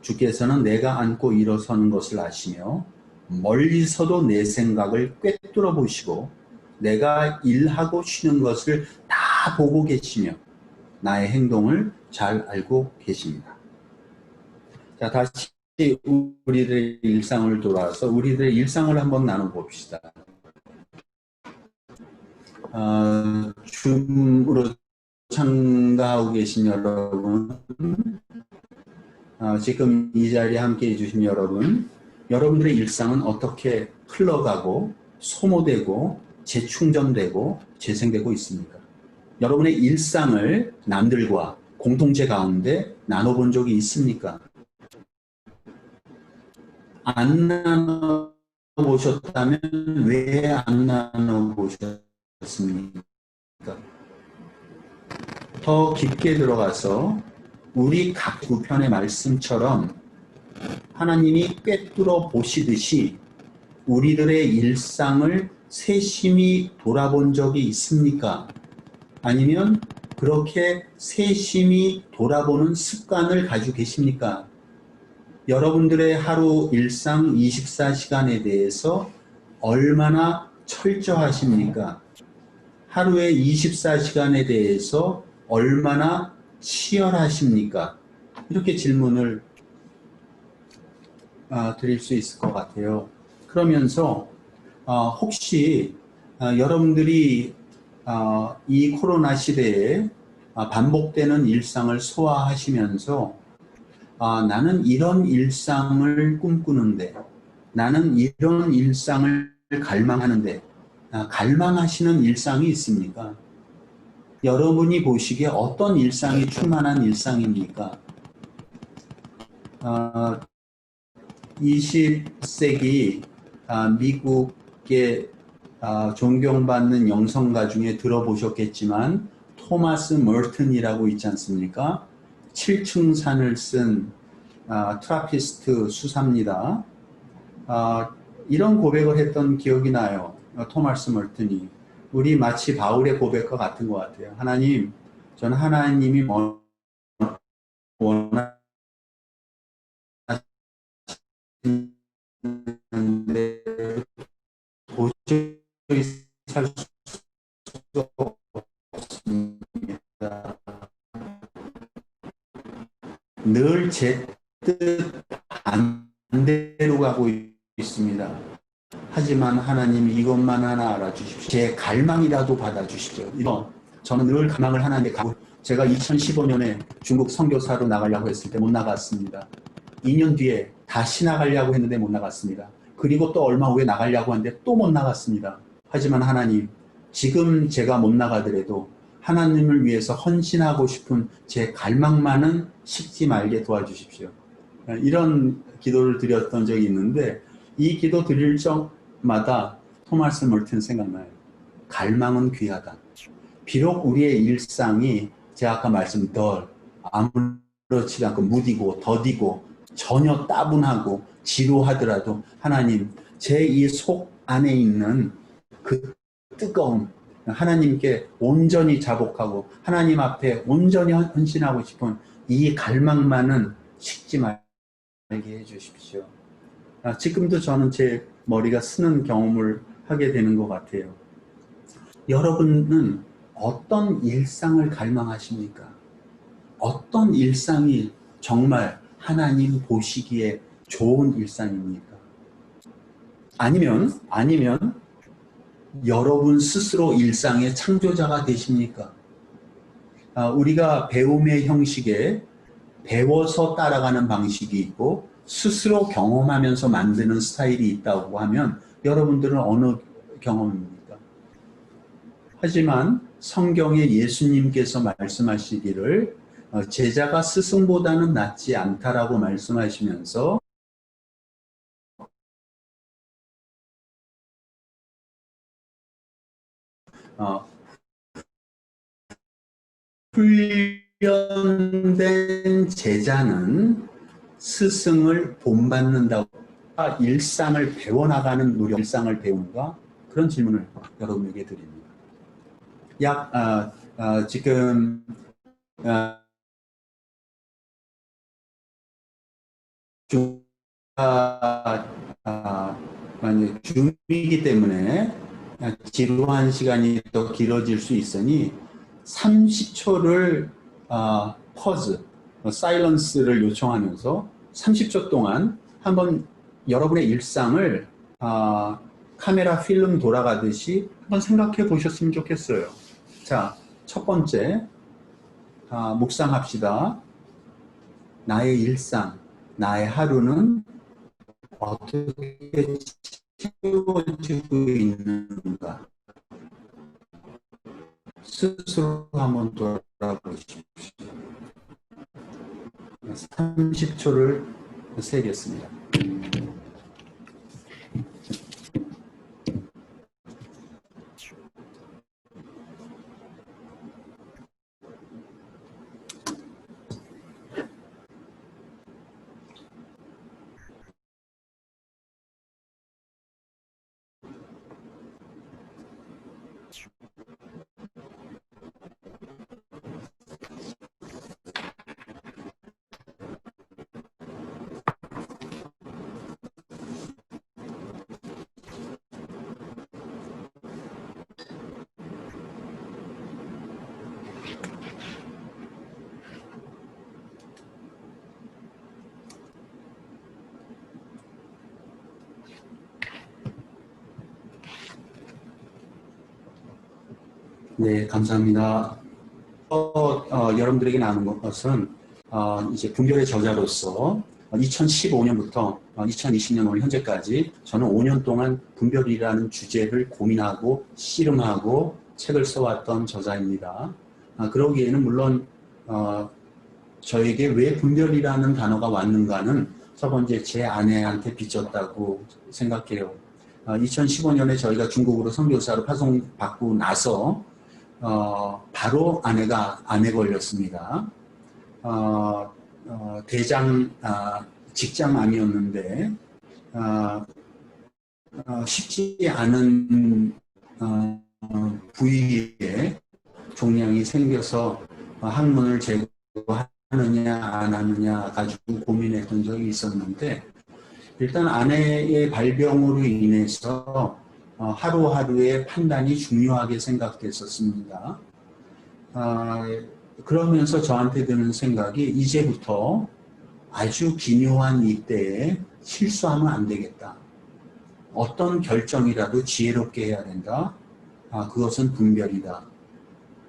주께서는 내가 앉고 일어서는 것을 아시며 멀리서도 내 생각을 꿰뚫어 보시고 내가 일하고 쉬는 것을 다 보고 계시며 나의 행동을 잘 알고 계십니다. 자, 다시 우리들의 일상을 돌아와서 우리들의 일상을 한번 나눠봅시다. 줌으로 참가하고 계신 여러분, 지금 이 자리에 함께 해주신 여러분, 여러분들의 일상은 어떻게 흘러가고 소모되고 재충전되고 재생되고 있습니까? 여러분의 일상을 남들과 공동체 가운데 나눠본 적이 있습니까? 안 나눠보셨다면 왜 안 나눠보셨습니까? 더 깊게 들어가서 우리 각 구편의 말씀처럼 하나님이 꿰뚫어 보시듯이 우리들의 일상을 세심히 돌아본 적이 있습니까? 아니면 그렇게 세심히 돌아보는 습관을 가지고 계십니까? 여러분들의 하루 일상 24시간에 대해서 얼마나 철저하십니까? 하루의 24시간에 대해서 얼마나 치열하십니까? 이렇게 질문을 드릴 수 있을 것 같아요. 그러면서 혹시 여러분들이 이 코로나 시대에 반복되는 일상을 소화하시면서 나는 이런 일상을 꿈꾸는데, 나는 이런 일상을 갈망하는데, 갈망하시는 일상이 있습니까? 여러분이 보시기에 어떤 일상이 충만한 일상입니까? 20세기 미국의 존경받는 영성가 중에 들어보셨겠지만 토마스 멀튼이라고 있지 않습니까? 7층 산을 쓴 트라피스트 수사입니다. 이런 고백을 했던 기억이 나요. 토마스 멀튼이. 우리 마치 바울의 고백과 같은 것 같아요. 하나님, 저는 하나님이 원하시는데 도저히 살 수 없습니다. 늘 제 뜻 반대로 가고 있습니다. 하지만 하나님 이것만 하나 알아주십시오. 제 갈망이라도 받아주십시오. 저는 늘 갈망을 하나님께 가고, 제가 2015년에 중국 선교사로 나가려고 했을 때 못 나갔습니다. 2년 뒤에 다시 나가려고 했는데 못 나갔습니다. 그리고 또 얼마 후에 나가려고 하는데 또 못 나갔습니다. 하지만 하나님, 지금 제가 못 나가더라도 하나님을 위해서 헌신하고 싶은 제 갈망만은 식지 말게 도와주십시오. 이런 기도를 드렸던 적이 있는데, 이 기도 드릴 적마다 토마스 멀튼 생각나요. 갈망은 귀하다. 비록 우리의 일상이 제가 아까 말씀 아무런 그렇지 않고 무디고 더디고 전혀 따분하고 지루하더라도 하나님, 제 이 속 안에 있는 그 뜨거움, 하나님께 온전히 자복하고 하나님 앞에 온전히 헌신하고 싶은 이 갈망만은 식지 말게 해주십시오. 지금도 저는 제 머리가 쓰는 경험을 하게 되는 것 같아요. 여러분은 어떤 일상을 갈망하십니까? 어떤 일상이 정말 하나님 보시기에 좋은 일상입니까? 아니면 여러분 스스로 일상의 창조자가 되십니까? 우리가 배움의 형식에 배워서 따라가는 방식이 있고 스스로 경험하면서 만드는 스타일이 있다고 하면 여러분들은 어느 경험입니까? 하지만 성경에 예수님께서 말씀하시기를 제자가 스승보다는 낫지 않다라고 말씀하시면서 훈련된 제자는 스승을 본받는다고. 일상을 배워나가는 노력, 일상을 배우는가? 그런 질문을 여러분에게 드립니다. 지금 줌이기 때문에 지루한 시간이 더 길어질 수 있으니 30초를 퍼즈, 사일런스를 요청하면서 30초 동안 한번 여러분의 일상을 카메라 필름 돌아가듯이 한번 생각해 보셨으면 좋겠어요. 자, 첫 번째, 묵상합시다. 나의 일상, 나의 하루는 어떻게 채워지고 있는가? 스스로 한번 돌아보십시오. 30초를 세겠습니다. 네, 감사합니다. 여러분들에게 나눈 것은 이제 분별의 저자로서 2015년부터 2020년 오늘 현재까지 저는 5년 동안 분별이라는 주제를 고민하고 씨름하고 책을 써왔던 저자입니다. 그러기에는 물론 저에게 왜 분별이라는 단어가 왔는가는 첫 번째 제 아내한테 비쳤다고 생각해요. 2015년에 저희가 중국으로 선교사로 파송받고 나서 바로 아내가 암에 걸렸습니다. 직장암이었는데 쉽지 않은 부위에 종양이 생겨서 항문을 제거하느냐 안 하느냐 가지고 고민했던 적이 있었는데 일단 아내의 발병으로 인해서 하루하루의 판단이 중요하게 생각됐었습니다. 그러면서 저한테 드는 생각이 이제부터 아주 기묘한 이때에 실수하면 안 되겠다. 어떤 결정이라도 지혜롭게 해야 된다. 그것은 분별이다.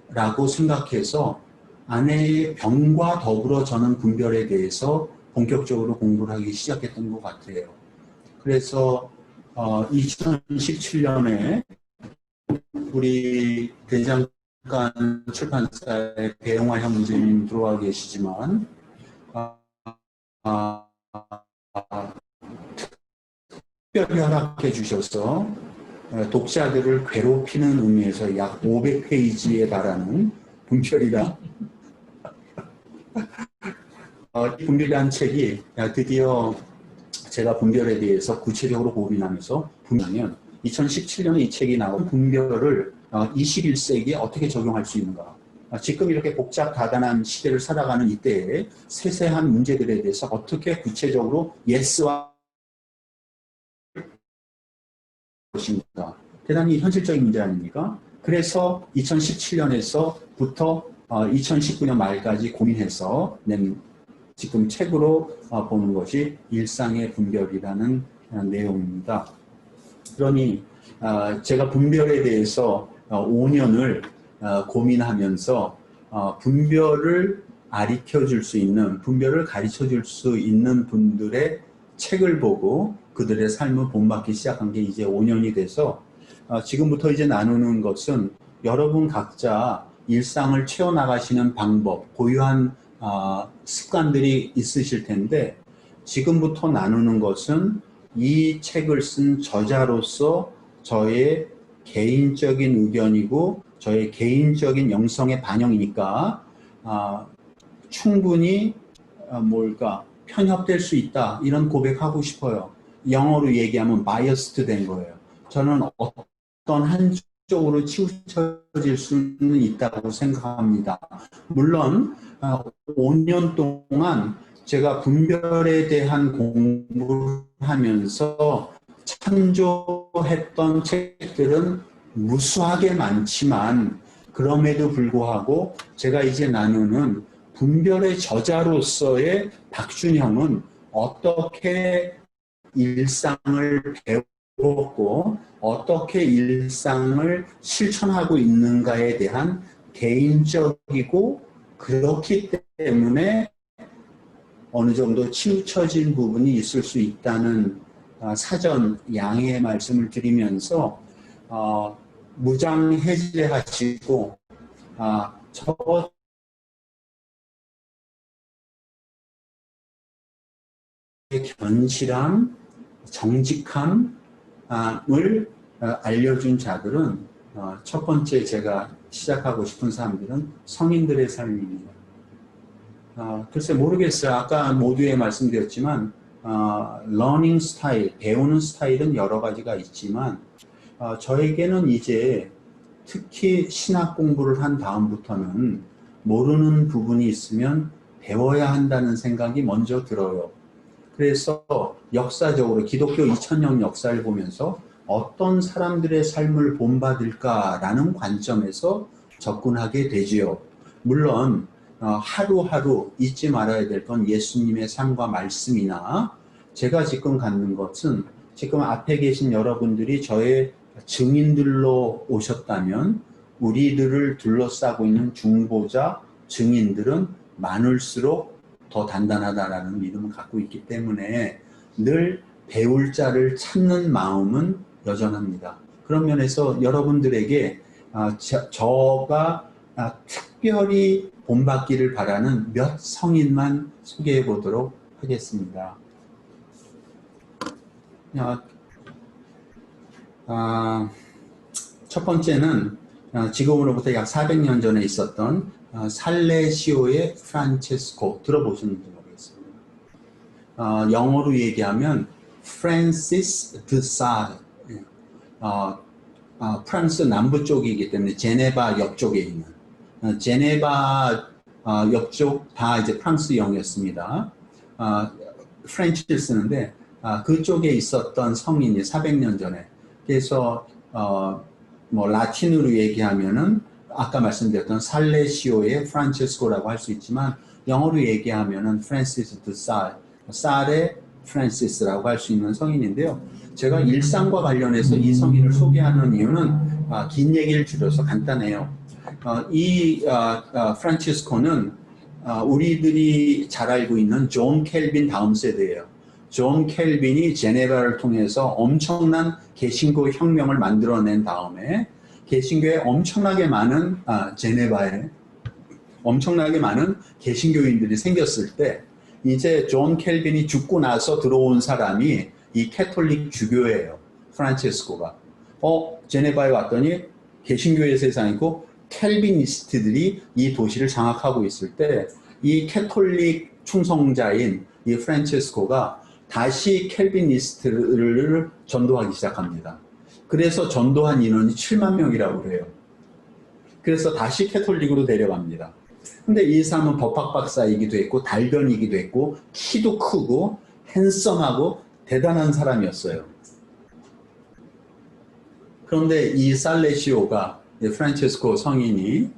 라고 생각해서 아내의 병과 더불어 저는 분별에 대해서 본격적으로 공부를 하기 시작했던 것 같아요. 그래서 2017년에 우리 대장간 출판사의 배용화 형제님 들어와 계시지만 특별히 허락해 주셔서 독자들을 괴롭히는 의미에서 약 500페이지에 달하는 분별이다. 이 분별이라는 책이 드디어 제가 분별에 대해서 구체적으로 고민하면서 분명하면 2017년에 이 책이 나온 분별을 21세기에 어떻게 적용할 수 있는가. 지금 이렇게 복잡다단한 시대를 살아가는 이때에 세세한 문제들에 대해서 어떻게 구체적으로 예스와 것인가. 대단히 현실적인 문제 아닙니까? 그래서 2017년에서부터 2019년 말까지 고민해서 낸 지금 책으로 보는 것이 일상의 분별이라는 내용입니다. 그러니 제가 분별에 대해서 5년을 고민하면서 분별을 가르쳐 줄 수 있는, 분별을 가르쳐 줄 수 있는 분들의 책을 보고 그들의 삶을 본받기 시작한 게 이제 5년이 돼서 지금부터 이제 나누는 것은 여러분 각자 일상을 채워나가시는 방법, 고유한 습관들이 있으실 텐데 지금부터 나누는 것은 이 책을 쓴 저자로서 저의 개인적인 의견이고 저의 개인적인 영성의 반영이니까 충분히 편협될 수 있다 이런 고백하고 싶어요. 영어로 얘기하면 바이어스드 된 거예요. 저는 어떤 한쪽으로 치우쳐질 수는 있다고 생각합니다. 물론 5년 동안 제가 분별에 대한 공부를 하면서 참조했던 책들은 무수하게 많지만 그럼에도 불구하고 제가 이제 나누는 분별의 저자로서의 박준형은 어떻게 일상을 배웠고 어떻게 일상을 실천하고 있는가에 대한 개인적이고 그렇기 때문에 어느 정도 치우쳐진 부분이 있을 수 있다는 사전 양해의 말씀을 드리면서 무장해제하시고 저 견실함, 정직함을 알려준 자들은 첫 번째 제가 시작하고 싶은 사람들은 성인들의 삶입니다. 글쎄 모르겠어요. 아까 모두에 말씀드렸지만 러닝 스타일, 배우는 스타일은 여러 가지가 있지만 저에게는 이제 특히 신학 공부를 한 다음부터는 모르는 부분이 있으면 배워야 한다는 생각이 먼저 들어요. 그래서 역사적으로 기독교 2000년 역사를 보면서 어떤 사람들의 삶을 본받을까라는 관점에서 접근하게 되지요. 물론 하루하루 잊지 말아야 될 건 예수님의 삶과 말씀이나 제가 지금 갖는 것은 지금 앞에 계신 여러분들이 저의 증인들로 오셨다면 우리들을 둘러싸고 있는 중보자, 증인들은 많을수록 더 단단하다라는 믿음을 갖고 있기 때문에 늘 배울 자를 찾는 마음은 여전합니다. 그런 면에서 여러분들에게 저가 특별히 본받기를 바라는 몇 성인만 소개해 보도록 하겠습니다. 첫 번째는 지금으로부터 약 400년 전에 있었던 살레시오의 프란체스코 들어보셨는지 모르겠습니다. 영어로 얘기하면 프란시스 드 사르. 프랑스 남부 쪽이기 때문에 제네바 옆쪽에 있는 제네바 옆쪽 다 이제 프랑스 영이었습니다. 프렌치를 쓰는데 그쪽에 있었던 성인이 400년 전에 그래서 라틴으로 얘기하면은 아까 말씀드렸던 살레시오의 프란체스코라고 할 수 있지만 영어로 얘기하면은 프란시스 드 살의 프란시스라고 할 수 있는 성인인데요. 제가 일상과 관련해서 이 성인을 소개하는 이유는 긴 얘기를 줄여서 간단해요. 이 프란치스코는 우리들이 잘 알고 있는 존 켈빈 다음 세대예요. 존 켈빈이 제네바를 통해서 엄청난 개신교 혁명을 만들어낸 다음에 개신교에 엄청나게 많은 제네바에 엄청나게 많은 개신교인들이 생겼을 때 이제 존 켈빈이 죽고 나서 들어온 사람이 이 캐톨릭 주교예요. 프란체스코가. 제네바에 왔더니 개신교의 세상이고 켈비니스트들이 이 도시를 장악하고 있을 때 이 캐톨릭 충성자인 이 프란체스코가 다시 켈비니스트를 전도하기 시작합니다. 그래서 전도한 인원이 7만 명이라고 그래요. 그래서 다시 캐톨릭으로 데려갑니다. 근데 이 사람은 법학 박사이기도 했고 달변이기도 했고 키도 크고 핸섬하고 대단한 사람이었어요. 그런데 이 살레시오가 프란체스코 성인이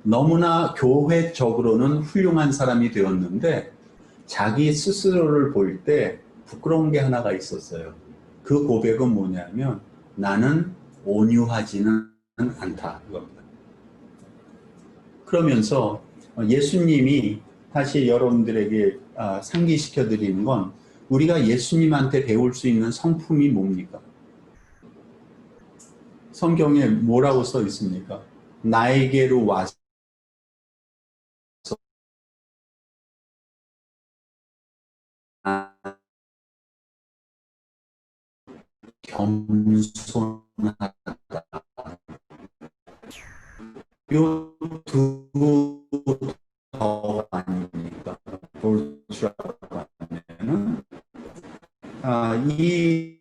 너무나 교회적으로는 훌륭한 사람이 되었는데 자기 스스로를 볼 때 부끄러운 게 하나가 있었어요. 그 고백은 뭐냐면 나는 온유하지는 않다 이겁니다. 그러면서 예수님이 다시 여러분들에게 상기시켜 드리는 건 우리가 예수님한테 배울 수 있는 성품이 뭡니까? 성경에 뭐라고 써 있습니까? 나에게로 와서 겸손하다. 요두 더 아닙니까? 볼 줄 알았다면 이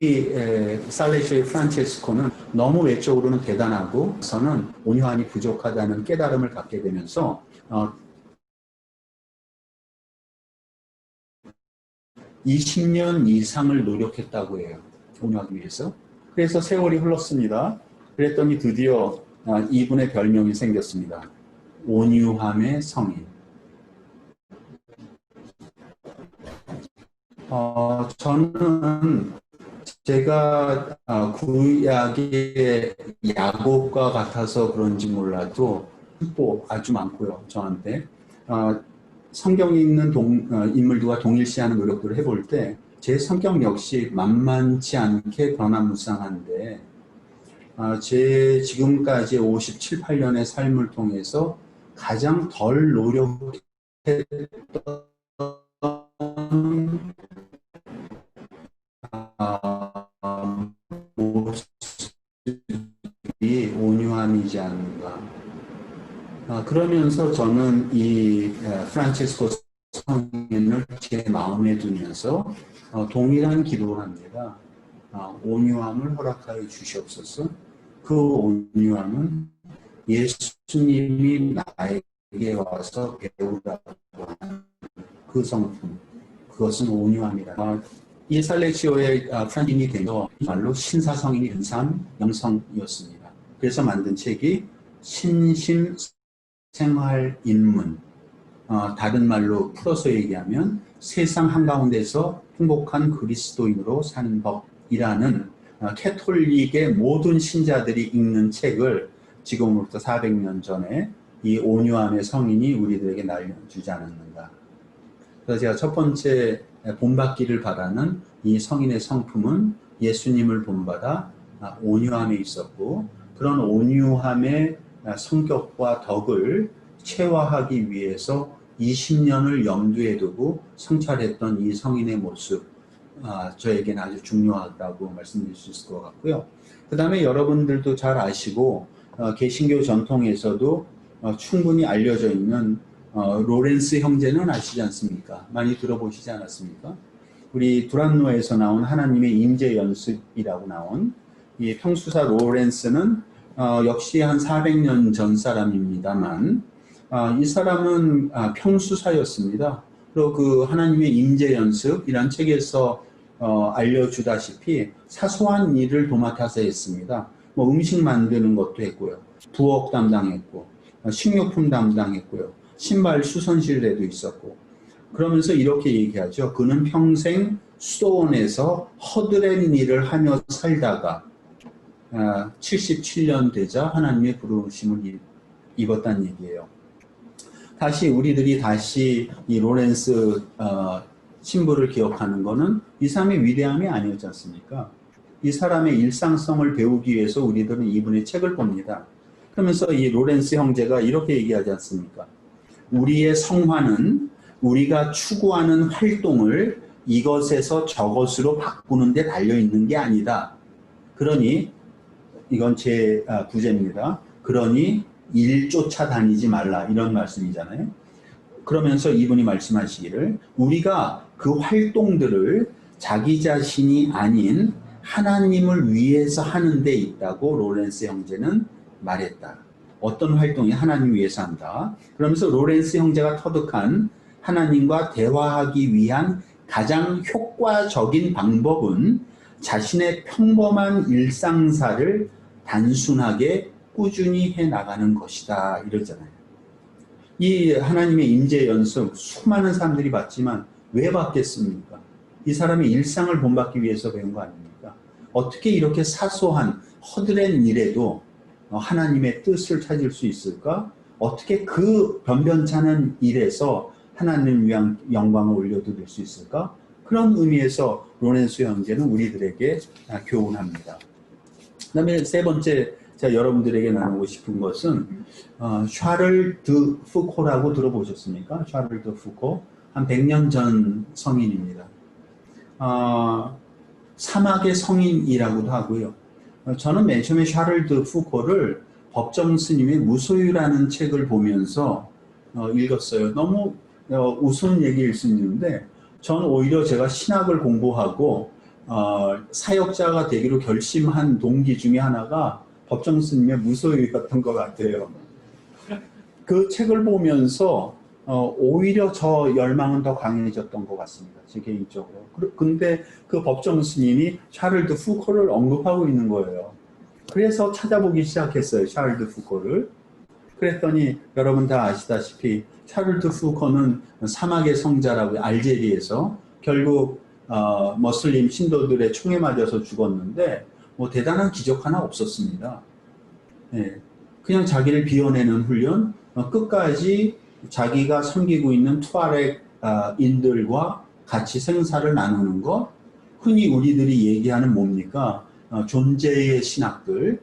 살레시오의 프란체스코는 너무 외적으로는 대단하고 저는 온유함이 부족하다는 깨달음을 갖게 되면서 20년 이상을 노력했다고 해요. 온유하기 위해서. 그래서 세월이 흘렀습니다. 그랬더니 드디어 이분의 별명이 생겼습니다. 온유함의 성인. 저는 제가 구약의 야곱과 같아서 그런지 몰라도 또 아주 많고요. 저한테 성경에 있는 인물들과 동일시하는 노력들을 해볼 때 제 성격 역시 만만치 않게 변화무쌍한데 제 지금까지 57, 8년의 삶을 통해서 가장 덜 노력했던 모습이 온유함이지 않는가. 그러면서 저는 이 프란체스코 성인을 제 마음에 두면서 동일한 기도를 합니다. 온유함을 허락하여 주시옵소서. 그 온유함은 예수님이 나에게 와서 배우라고 하는 그 성품, 그것은 온유함이다. 이 살레시오의 프란인이 되어 말로 신사성인이 된 사람 영성이었습니다. 그래서 만든 책이 신심생활인문, 다른 말로 풀어서 얘기하면 세상 한가운데서 행복한 그리스도인으로 사는 법이라는 캐톨릭의 모든 신자들이 읽는 책을 지금으로부터 400년 전에 이 온유함의 성인이 우리들에게 날려주지 않았는가. 그래서 제가 첫 번째 본받기를 바라는 이 성인의 성품은 예수님을 본받아 온유함에 있었고, 그런 온유함의 성격과 덕을 체화하기 위해서 20년을 염두에 두고 성찰했던 이 성인의 모습, 저에게는 아주 중요하다고 말씀드릴 수 있을 것 같고요. 그 다음에 여러분들도 잘 아시고 개신교 전통에서도 충분히 알려져 있는 로렌스 형제는 아시지 않습니까? 많이 들어보시지 않았습니까? 우리 두란노에서 나온 하나님의 임재 연습이라고 나온 이 평수사 로렌스는 역시 한 400년 전 사람입니다만 이 사람은 평수사였습니다. 그리고 그 하나님의 임재 연습이란 책에서 알려주다시피 사소한 일을 도맡아서 했습니다. 뭐 음식 만드는 것도 했고요. 부엌 담당했고 식료품 담당했고요. 신발 수선실에도 있었고. 그러면서 이렇게 얘기하죠. 그는 평생 수도원에서 허드렛 일을 하며 살다가 77년 되자 하나님의 부르심을 입었다는 얘기예요. 다시 우리들이 다시 이 로렌스 신부를 기억하는 것은 이 사람의 위대함이 아니었지 않습니까? 이 사람의 일상성을 배우기 위해서 우리들은 이분의 책을 봅니다. 그러면서 이 로렌스 형제가 이렇게 얘기하지 않습니까? 우리의 성화는 우리가 추구하는 활동을 이것에서 저것으로 바꾸는 데 달려있는 게 아니다. 그러니 이건 제 부제입니다. 그러니 일 쫓아다니지 말라, 이런 말씀이잖아요. 그러면서 이분이 말씀하시기를 우리가 그 활동들을 자기 자신이 아닌 하나님을 위해서 하는 데 있다고 로렌스 형제는 말했다. 어떤 활동이 하나님 위해서 한다. 그러면서 로렌스 형제가 터득한 하나님과 대화하기 위한 가장 효과적인 방법은 자신의 평범한 일상사를 단순하게 꾸준히 해나가는 것이다. 이러잖아요. 이 하나님의 임재 연습 수많은 사람들이 봤지만 왜 받겠습니까? 이 사람의 일상을 본받기 위해서 배운 거 아닙니까? 어떻게 이렇게 사소한 허드렛 일에도 하나님의 뜻을 찾을 수 있을까? 어떻게 그 변변찮은 일에서 하나님을 위한 영광을 올려드릴 수 있을까? 그런 의미에서 로렌스 형제는 우리들에게 교훈합니다. 그 다음에 세 번째 제가 여러분들에게 나누고 싶은 것은 샤를 드 푸코라고 들어보셨습니까? 샤를 드 푸코 한 100년 전 성인입니다. 사막의 성인이라고도 하고요. 저는 맨 처음에 샤를 드 푸코를 법정 스님의 무소유라는 책을 보면서 읽었어요. 너무 우스운 얘기일 수 있는데 저는 오히려 제가 신학을 공부하고 사역자가 되기로 결심한 동기 중에 하나가 법정 스님의 무소유였던 것 같아요. 그 책을 보면서 오히려 저 열망은 더 강해졌던 것 같습니다. 제 개인적으로. 근데 그 법정 스님이 샤를 드 푸코를 언급하고 있는 거예요. 그래서 찾아보기 시작했어요. 샤를 드 푸코를. 그랬더니 여러분 다 아시다시피 샤를 드 푸코는 사막의 성자라고 알제리에서 결국 머슬림 신도들의 총에 맞아서 죽었는데 뭐 대단한 기적 하나 없었습니다. 네. 그냥 자기를 비워내는 훈련, 끝까지 자기가 섬기고 있는 투아렉인들과 같이 생사를 나누는 것, 흔히 우리들이 얘기하는 뭡니까? 존재의 신학들,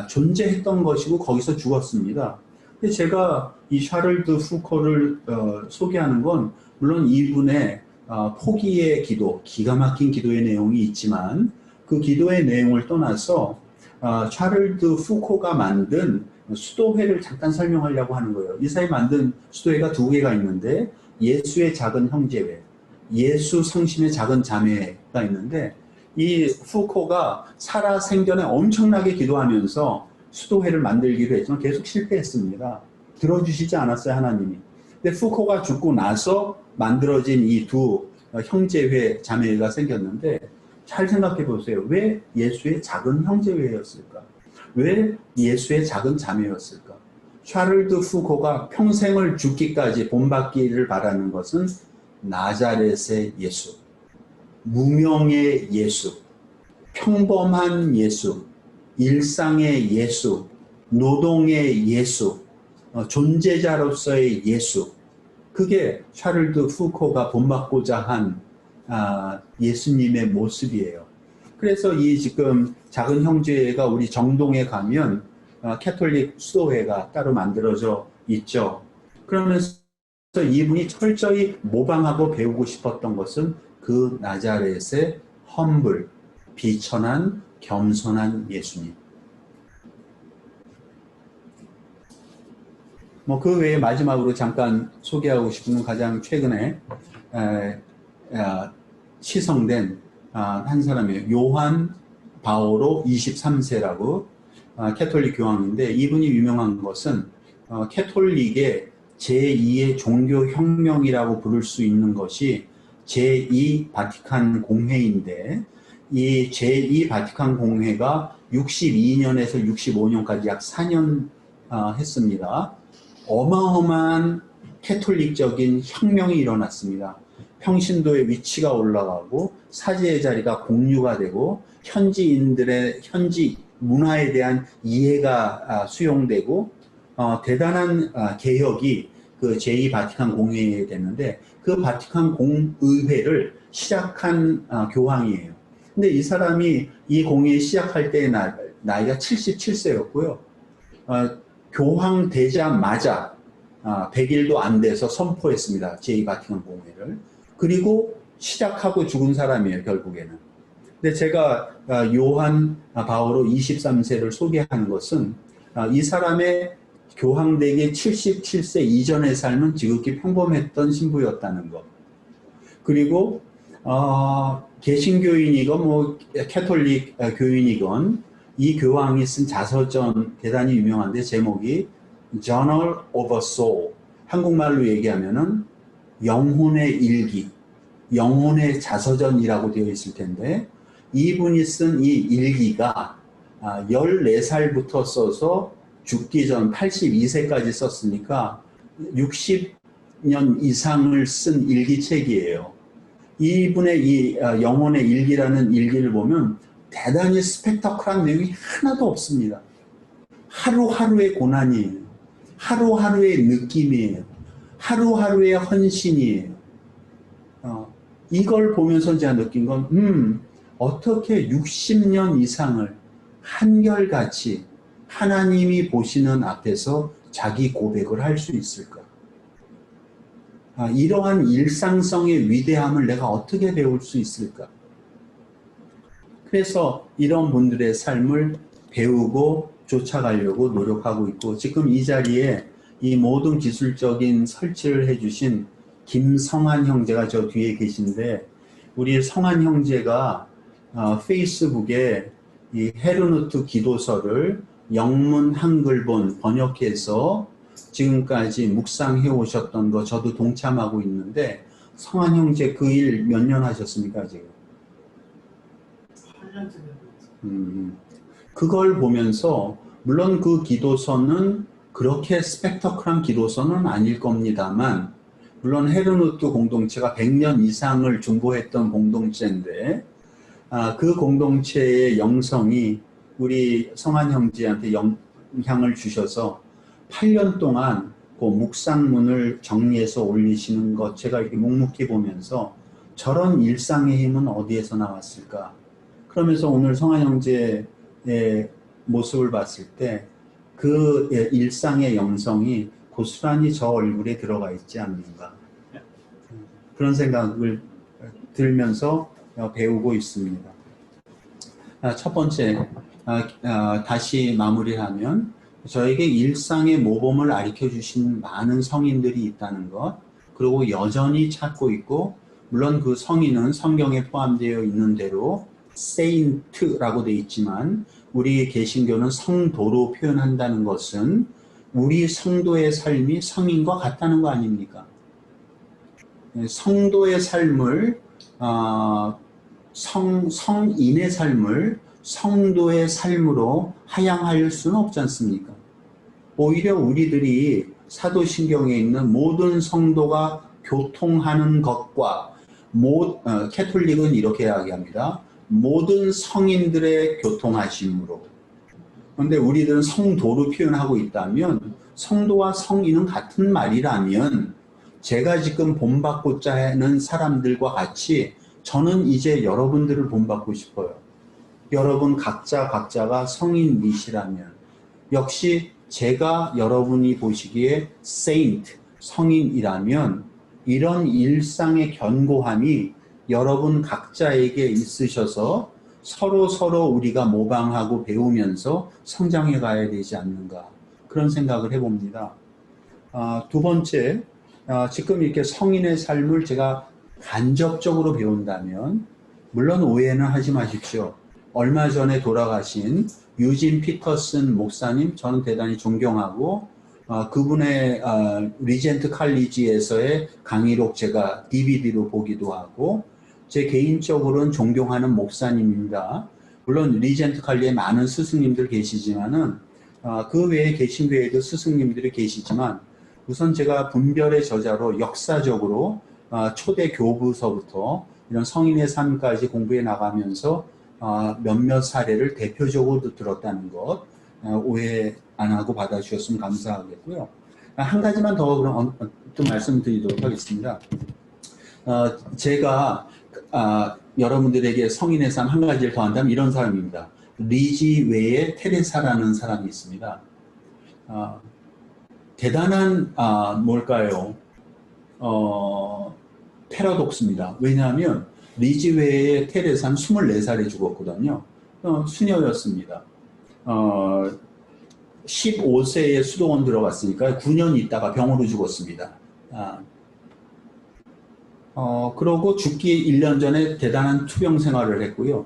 존재했던 것이고 거기서 죽었습니다. 근데 제가 이 샤를 드 푸코를 소개하는 건 물론 이분의 포기의 기도, 기가 막힌 기도의 내용이 있지만 그 기도의 내용을 떠나서 샤를 드 푸코가 만든 수도회를 잠깐 설명하려고 하는 거예요. 이 사람이 만든 수도회가 두 개가 있는데 예수의 작은 형제회, 예수 성심의 작은 자매가 있는데 이 푸코가 살아 생전에 엄청나게 기도하면서 수도회를 만들기로 했지만 계속 실패했습니다. 들어주시지 않았어요, 하나님이. 근데 푸코가 죽고 나서 만들어진 이 두 형제회, 자매회가 생겼는데 잘 생각해 보세요. 왜 예수의 작은 형제회였을까? 왜 예수의 작은 자매였을까? 샤를 드 푸코가 평생을 죽기까지 본받기를 바라는 것은 나자렛의 예수, 무명의 예수, 평범한 예수, 일상의 예수, 노동의 예수, 존재자로서의 예수. 그게 샤를 드 푸코가 본받고자 한 예수님의 모습이에요. 그래서 이 지금 작은 형제가 우리 정동에 가면 캐톨릭 수도회가 따로 만들어져 있죠. 그러면서 이분이 철저히 모방하고 배우고 싶었던 것은 그 나자렛의 험블, 비천한, 겸손한 예수님. 뭐 그 외에 마지막으로 잠깐 소개하고 싶은 건 가장 최근에 시성된 한 사람이에요. 요한 바오로 23세라고 캐톨릭 교황인데 이분이 유명한 것은 캐톨릭의 제2의 종교혁명이라고 부를 수 있는 것이 제2 바티칸 공회인데 이 제2 바티칸 공회가 62년에서 65년까지 약 4년 했습니다. 어마어마한 캐톨릭적인 혁명이 일어났습니다. 평신도의 위치가 올라가고 사제의 자리가 공유가 되고 현지인들의 현지 문화에 대한 이해가 수용되고 대단한 개혁이 그 제2 바티칸 공회에 됐는데 그 바티칸 공의회를 시작한 교황이에요. 근데 이 사람이 이 공회 시작할 때의 나이가 77세였고요. 교황 되자마자 100일도 안 돼서 선포했습니다. 제2 바티칸 공회를. 그리고 시작하고 죽은 사람이에요, 결국에는. 근데 제가 요한 바오로 23세를 소개하는 것은 이 사람의 교황되기 77세 이전의 삶은 지극히 평범했던 신부였다는 것. 그리고 개신교인이건 뭐 캐톨릭 교인이건 이 교황이 쓴 자서전 대단히 유명한데 제목이 Journal of a Soul, 한국말로 얘기하면은 영혼의 일기, 영혼의 자서전이라고 되어 있을 텐데 이분이 쓴 이 일기가 14살부터 써서 죽기 전 82세까지 썼으니까 60년 이상을 쓴 일기책이에요. 이분의 이 영혼의 일기라는 일기를 보면 대단히 스펙터클한 내용이 하나도 없습니다. 하루하루의 고난이에요. 하루하루의 느낌이에요. 하루하루의 헌신이에요. 이걸 보면서 제가 느낀 건 어떻게 60년 이상을 한결같이 하나님이 보시는 앞에서 자기 고백을 할 수 있을까? 이러한 일상성의 위대함을 내가 어떻게 배울 수 있을까? 그래서 이런 분들의 삶을 배우고 쫓아가려고 노력하고 있고, 지금 이 자리에 이 모든 기술적인 설치를 해주신 김성한 형제가 저 뒤에 계신데, 우리 성한 형제가 페이스북에 이 헤르누트 기도서를 영문 한글본 번역해서 지금까지 묵상해 오셨던 거 저도 동참하고 있는데, 성한 형제 그 일 몇 년 하셨습니까 지금? 8년째. 그걸 보면서 물론 그 기도서는 그렇게 스펙터클한 기도서는 아닐 겁니다만, 물론 헤르누트 공동체가 100년 이상을 중보했던 공동체인데 그 공동체의 영성이 우리 성한 형제한테 영향을 주셔서 8년 동안 그 묵상문을 정리해서 올리시는 것, 제가 이렇게 묵묵히 보면서 저런 일상의 힘은 어디에서 나왔을까? 그러면서 오늘 성한 형제의 모습을 봤을 때 그 일상의 영성이 고스란히 저 얼굴에 들어가 있지 않는가, 그런 생각을 들면서 배우고 있습니다. 첫 번째, 다시 마무리하면 저에게 일상의 모범을 가르쳐 주신 많은 성인들이 있다는 것, 그리고 여전히 찾고 있고, 물론 그 성인은 성경에 포함되어 있는 대로 세인트라고 되어 있지만 우리 개신교는 성도로 표현한다는 것은 우리 성도의 삶이 성인과 같다는 거 아닙니까? 성도의 삶을 성인의 삶을 성도의 삶으로 하향할 수는 없지 않습니까? 오히려 우리들이 사도신경에 있는 모든 성도가 교통하는 것과 캐톨릭은 이렇게 이야기합니다. 모든 성인들의 교통하심으로. 그런데 우리들은 성도로 표현하고 있다면, 성도와 성인은 같은 말이라면 제가 지금 본받고자 하는 사람들과 같이 저는 이제 여러분들을 본받고 싶어요. 여러분 각자가 성인이시라면 역시 제가 여러분이 보시기에 세인트, 성인이라면 이런 일상의 견고함이 여러분 각자에게 있으셔서 서로 우리가 모방하고 배우면서 성장해 가야 되지 않는가, 그런 생각을 해봅니다. 두 번째, 지금 이렇게 성인의 삶을 제가 간접적으로 배운다면, 물론 오해는 하지 마십시오. 얼마 전에 돌아가신 유진 피터슨 목사님 저는 대단히 존경하고 그분의 리젠트 칼리지에서의 강의록 제가 DVD로 보기도 하고 제 개인적으로는 존경하는 목사님입니다. 물론 리젠트 칼리에 많은 스승님들 계시지만은 그 외에 개신교에도 스승님들이 계시지만 우선 제가 분별의 저자로 역사적으로 초대 교부서부터 이런 성인의 삶까지 공부해 나가면서 몇몇 사례를 대표적으로 들었다는 것 오해 안 하고 받아주셨으면 감사하겠고요. 한 가지만 더 그럼 또 말씀드리도록 하겠습니다. 제가 여러분들에게 성인의 삶 한 가지를 더한다면 이런 사람입니다. 리지 외에 테레사라는 사람이 있습니다. 대단한 뭘까요? 패러독스입니다. 왜냐하면 리지 외에 테레사는 24살에 죽었거든요. 수녀였습니다. 15세에 수도원 들어갔으니까 9년 있다가 병으로 죽었습니다. 그러고 죽기 1년 전에 대단한 투병 생활을 했고요.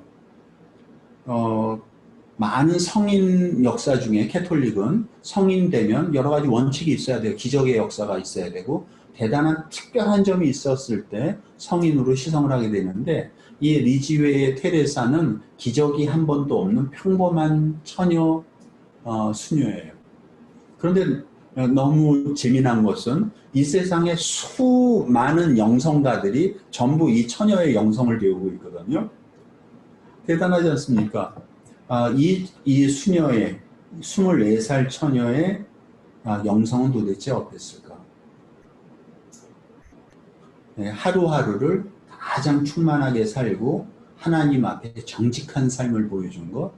많은 성인 역사 중에 캐톨릭은 성인 되면 여러 가지 원칙이 있어야 돼요. 기적의 역사가 있어야 되고 대단한 특별한 점이 있었을 때 성인으로 시성을 하게 되는데 이 리지웨의 테레사는 기적이 한 번도 없는 평범한 처녀 수녀예요. 그런데 너무 재미난 것은 이 세상에 수많은 영성가들이 전부 이 처녀의 영성을 배우고 있거든요. 대단하지 않습니까? 이 수녀의 24살 처녀의 영성은 도대체 어땠을까? 네, 하루하루를 가장 충만하게 살고 하나님 앞에 정직한 삶을 보여준 것.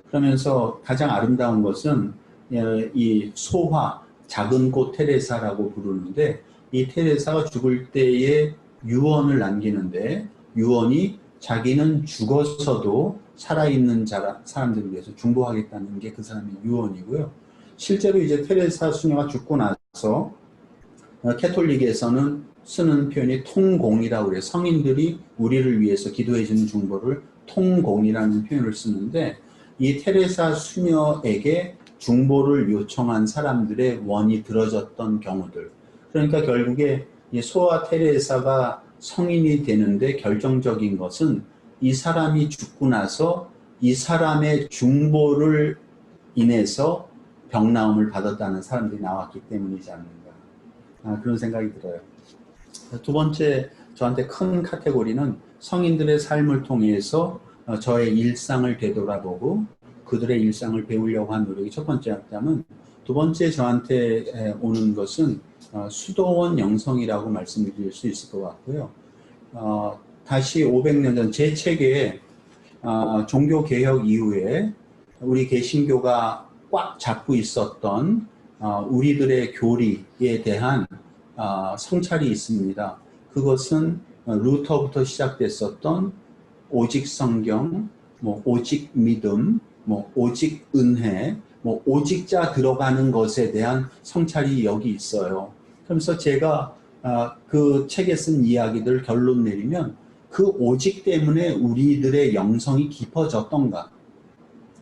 그러면서 가장 아름다운 것은 이 소화, 작은 꽃 테레사라고 부르는데 이 테레사가 죽을 때에 유언을 남기는데 유언이 자기는 죽어서도 살아있는 사람들을 위해서 중보하겠다는 게 그 사람의 유언이고요. 실제로 이제 테레사 수녀가 죽고 나서 캐톨릭에서는 쓰는 표현이 통공이라고 그래요. 성인들이 우리를 위해서 기도해주는 중보를 통공이라는 표현을 쓰는데 이 테레사 수녀에게 중보를 요청한 사람들의 원이 들어졌던 경우들. 그러니까 결국에 이 소아 테레사가 성인이 되는데 결정적인 것은 이 사람이 죽고 나서 이 사람의 중보를 인해서 병나음을 받았다는 사람들이 나왔기 때문이지 않는가. 그런 생각이 들어요. 두 번째 저한테 큰 카테고리는 성인들의 삶을 통해서 저의 일상을 되돌아보고 그들의 일상을 배우려고 한 노력이 첫 번째였다면 두 번째 저한테 오는 것은 수도원 영성이라고 말씀드릴 수 있을 것 같고요. 다시 500년 전 제 책에 종교개혁 이후에 우리 개신교가 꽉 잡고 있었던 우리들의 교리에 대한 성찰이 있습니다. 그것은 루터부터 시작됐었던 오직 성경, 오직 믿음, 오직 은혜, 오직자 들어가는 것에 대한 성찰이 여기 있어요. 그러면서 제가 그 책에 쓴 이야기들 결론 내리면 그 오직 때문에 우리들의 영성이 깊어졌던가?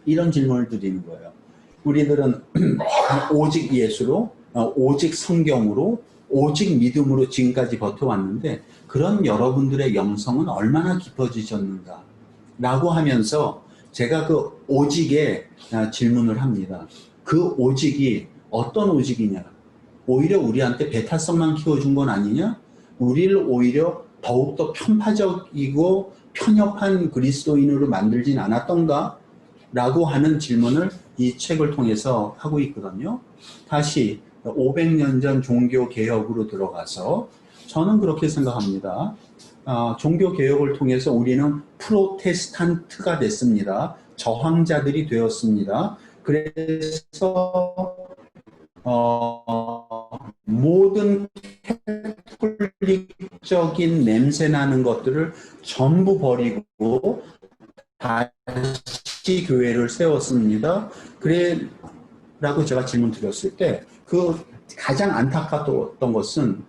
이런 질문을 드리는 거예요. 우리들은 오직 예수로, 오직 성경으로, 오직 믿음으로 지금까지 버텨왔는데 그런 여러분들의 영성은 얼마나 깊어지셨는가? 라고 하면서 제가 그 오직에 질문을 합니다. 그 오직이 어떤 오직이냐? 오히려 우리한테 배탈성만 키워준 건 아니냐? 우리를 오히려 더욱더 편파적이고 편협한 그리스도인으로 만들진 않았던가? 라고 하는 질문을 이 책을 통해서 하고 있거든요. 다시 500년 전 종교개혁으로 들어가서 저는 그렇게 생각합니다. 종교개혁을 통해서 우리는 프로테스탄트가 됐습니다. 저항자들이 되었습니다. 그래서 모든 캐톨릭적인 냄새나는 것들을 전부 버리고 다시 교회를 세웠습니다. 라고 제가 질문 드렸을 때 그 가장 안타까웠던 것은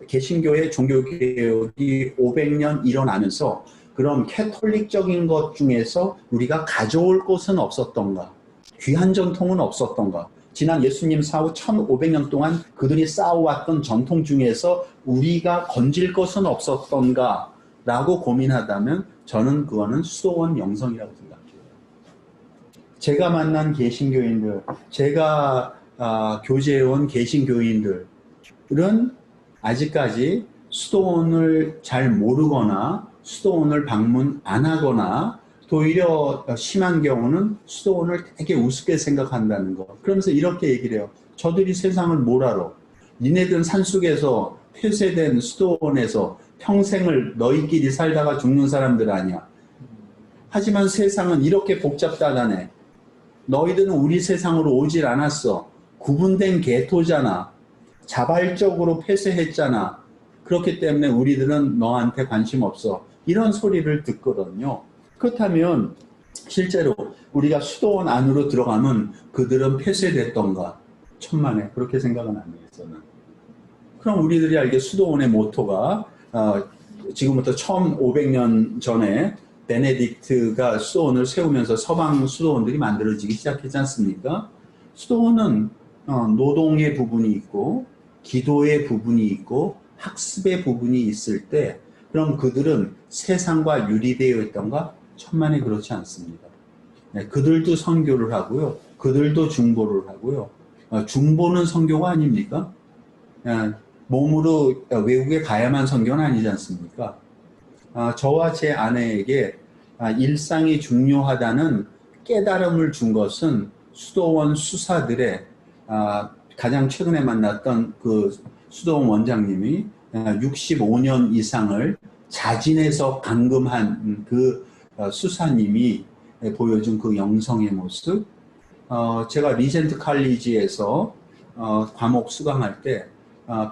개신교의 종교개혁이 500년 일어나면서 그럼 캐톨릭적인 것 중에서 우리가 가져올 것은 없었던가? 귀한 전통은 없었던가? 지난 예수님 사후 1500년 동안 그들이 쌓아왔던 전통 중에서 우리가 건질 것은 없었던가? 라고 고민하다면 저는 그거는 수도원 영성이라고 생각해요. 제가 만난 개신교인들, 제가 교제해온 개신교인들은 아직까지 수도원을 잘 모르거나 수도원을 방문 안 하거나 또 오히려 심한 경우는 수도원을 되게 우습게 생각한다는 거. 그러면서 이렇게 얘기를 해요. 저들이 세상을 뭘 알아? 니네들은 산속에서 폐쇄된 수도원에서 평생을 너희끼리 살다가 죽는 사람들 아니야. 하지만 세상은 이렇게 복잡다다네. 너희들은 우리 세상으로 오질 않았어. 구분된 개토잖아. 자발적으로 폐쇄했잖아. 그렇기 때문에 우리들은 너한테 관심 없어. 이런 소리를 듣거든요. 그렇다면 실제로 우리가 수도원 안으로 들어가면 그들은 폐쇄됐던가 천만에 그렇게 생각은 안 해요. 저는. 그럼 우리들이 알게 수도원의 모토가 지금부터 1500년 전에 베네딕트가 수도원을 세우면서 서방 수도원들이 만들어지기 시작했지 않습니까? 수도원은 노동의 부분이 있고 기도의 부분이 있고 학습의 부분이 있을 때 그럼 그들은 세상과 유리되어 있던가? 천만에 그렇지 않습니다. 네, 그들도 선교를 하고요. 그들도 중보를 하고요. 중보는 선교가 아닙니까? 몸으로 외국에 가야만 선교는 아니지 않습니까? 저와 제 아내에게 일상이 중요하다는 깨달음을 준 것은 수도원 수사들의 가장 최근에 만났던 그 수도원 원장님이 65년 이상을 자진해서 감금한 그 수사님이 보여준 그 영성의 모습. 제가 리젠트 칼리지에서 과목 수강할 때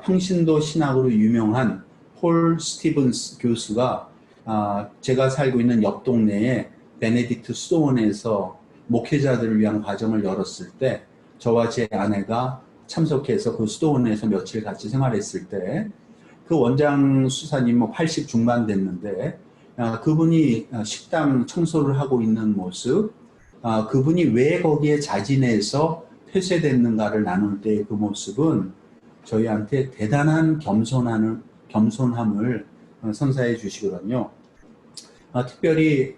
평신도 신학으로 유명한 폴 스티븐스 교수가 제가 살고 있는 옆 동네에 베네딕트 수도원에서 목회자들을 위한 과정을 열었을 때 저와 제 아내가 참석해서 그 수도원에서 며칠 같이 생활했을 때 그 원장 수사님 80 중반 됐는데 그분이 식당 청소를 하고 있는 모습, 그분이 왜 거기에 자진해서 폐쇄됐는가를 나눌 때 그 모습은 저희한테 대단한 겸손함을 선사해 주시거든요. 특별히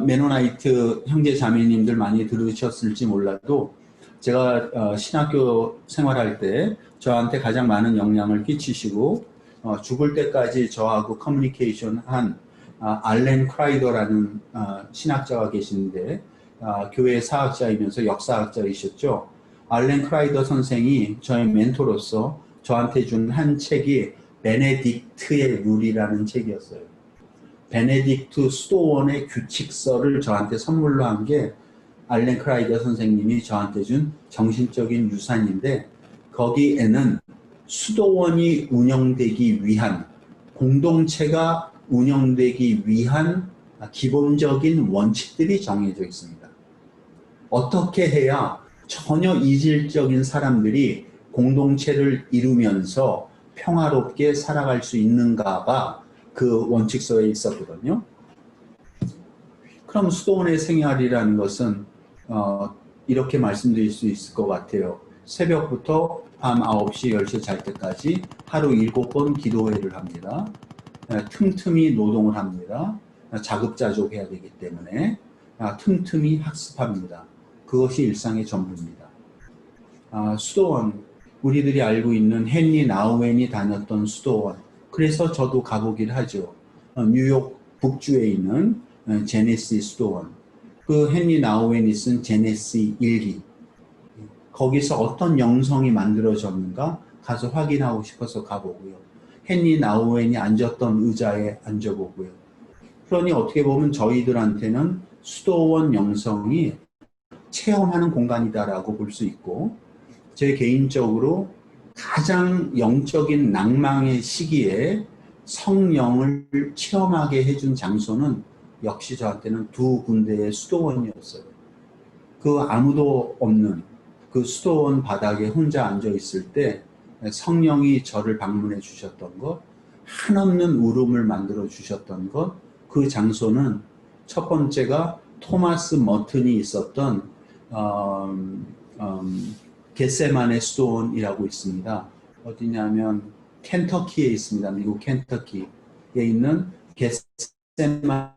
메노나이트 형제 자매님들 많이 들으셨을지 몰라도 제가 신학교 생활할 때 저한테 가장 많은 영향을 끼치시고 죽을 때까지 저하고 커뮤니케이션 한 알렌 크라이더라는 신학자가 계시는데 교회 사학자이면서 역사학자이셨죠. 알렌 크라이더 선생이 저의 멘토로서 저한테 준 한 책이 베네딕트의 룰이라는 책이었어요. 베네딕트 수도원의 규칙서를 저한테 선물로 한 게 알렌 크라이더 선생님이 저한테 준 정신적인 유산인데 거기에는 수도원이 운영되기 위한 공동체가 운영되기 위한 기본적인 원칙들이 정해져 있습니다. 어떻게 해야 전혀 이질적인 사람들이 공동체를 이루면서 평화롭게 살아갈 수 있는가가 그 원칙서에 있었거든요. 그럼 수도원의 생활이라는 것은 이렇게 말씀드릴 수 있을 것 같아요. 새벽부터 밤 9시, 10시 잘 때까지 하루 7번 기도회를 합니다. 틈틈이 노동을 합니다. 자급자족해야 되기 때문에 틈틈이 학습합니다. 그것이 일상의 전부입니다. 수도원, 우리들이 알고 있는 헨리 나우엔이 다녔던 수도원, 그래서 저도 가보긴 하죠. 뉴욕 북주에 있는 제네시 수도원, 그 헨리 나우엔이 쓴 제네시 일기, 거기서 어떤 영성이 만들어졌는가 가서 확인하고 싶어서 가보고요. 헨리 나우엔이 앉았던 의자에 앉아보고요. 그러니 어떻게 보면 저희들한테는 수도원 영성이 체험하는 공간이다라고 볼 수 있고, 제 개인적으로 가장 영적인 낭망의 시기에 성령을 체험하게 해준 장소는 역시 저한테는 두 군데의 수도원이었어요. 그 아무도 없는 그 수도원 바닥에 혼자 앉아 있을 때 성령이 저를 방문해 주셨던 것, 한없는 울음을 만들어 주셨던 것, 그 장소는 첫 번째가 토마스 머튼이 있었던 겟세만의 수도원이라고 있습니다. 어디냐면 켄터키에 있습니다. 미국 켄터키에 있는 겟세만의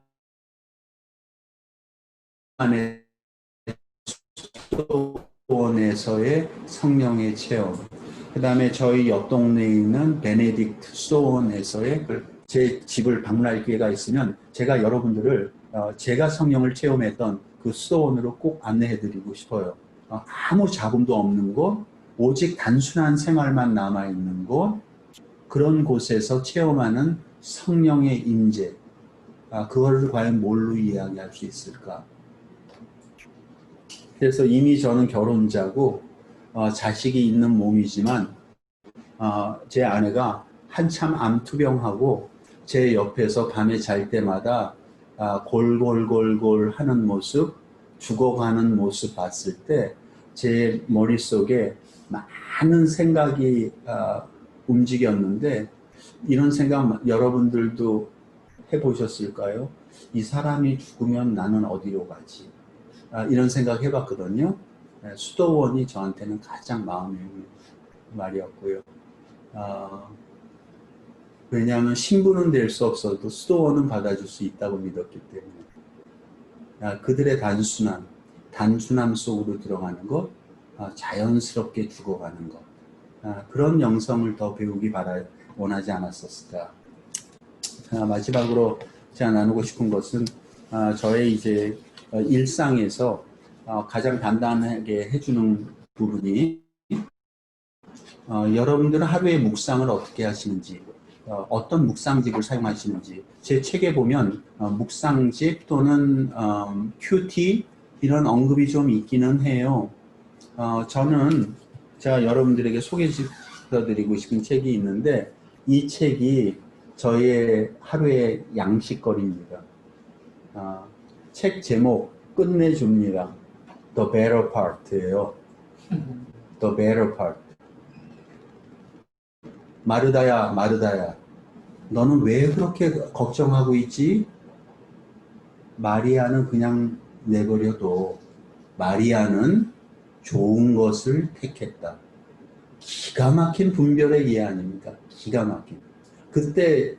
수도원에서의 성령의 체험, 그 다음에 저희 옆 동네에 있는 베네딕트 수도원에서의 제 집을 방문할 기회가 있으면 제가 여러분들을 제가 성령을 체험했던 그 수도원으로 꼭 안내해드리고 싶어요. 아무 잡음도 없는 곳, 오직 단순한 생활만 남아있는 곳, 그런 곳에서 체험하는 성령의 임재, 그거를 과연 뭘로 이야기할 수 있을까? 그래서 이미 저는 결혼자고 자식이 있는 몸이지만 제 아내가 한참 암투병하고 제 옆에서 밤에 잘 때마다 골골골골 하는 모습, 죽어가는 모습 봤을 때 제 머릿속에 많은 생각이 움직였는데, 이런 생각 여러분들도 해보셨을까요? 이 사람이 죽으면 나는 어디로 가지? 이런 생각 해봤거든요. 수도원이 저한테는 가장 마음에 있는 말이었고요. 왜냐하면 신부는 될 수 없어도 수도원은 받아줄 수 있다고 믿었기 때문에, 그들의 단순함 속으로 들어가는 것, 자연스럽게 죽어가는 것, 그런 영성을 더 배우기 원하지 않았었을까. 마지막으로 제가 나누고 싶은 것은 저의 이제 일상에서 가장 단단하게 해주는 부분이, 여러분들은 하루에 묵상을 어떻게 하시는지, 어떤 묵상집을 사용하시는지. 제 책에 보면 묵상집 또는 큐티 이런 언급이 좀 있기는 해요. 저는 제가 여러분들에게 소개시켜드리고 싶은 책이 있는데, 이 책이 저의 하루의 양식거리입니다. 책 제목 끝내줍니다. The Better Part예요. The Better Part. 마르다야, 마르다야, 너는 왜 그렇게 걱정하고 있지? 마리아는 그냥 내버려둬. 마리아는 좋은 것을 택했다. 기가 막힌 분별의 예 아닙니까? 기가 막힌. 그때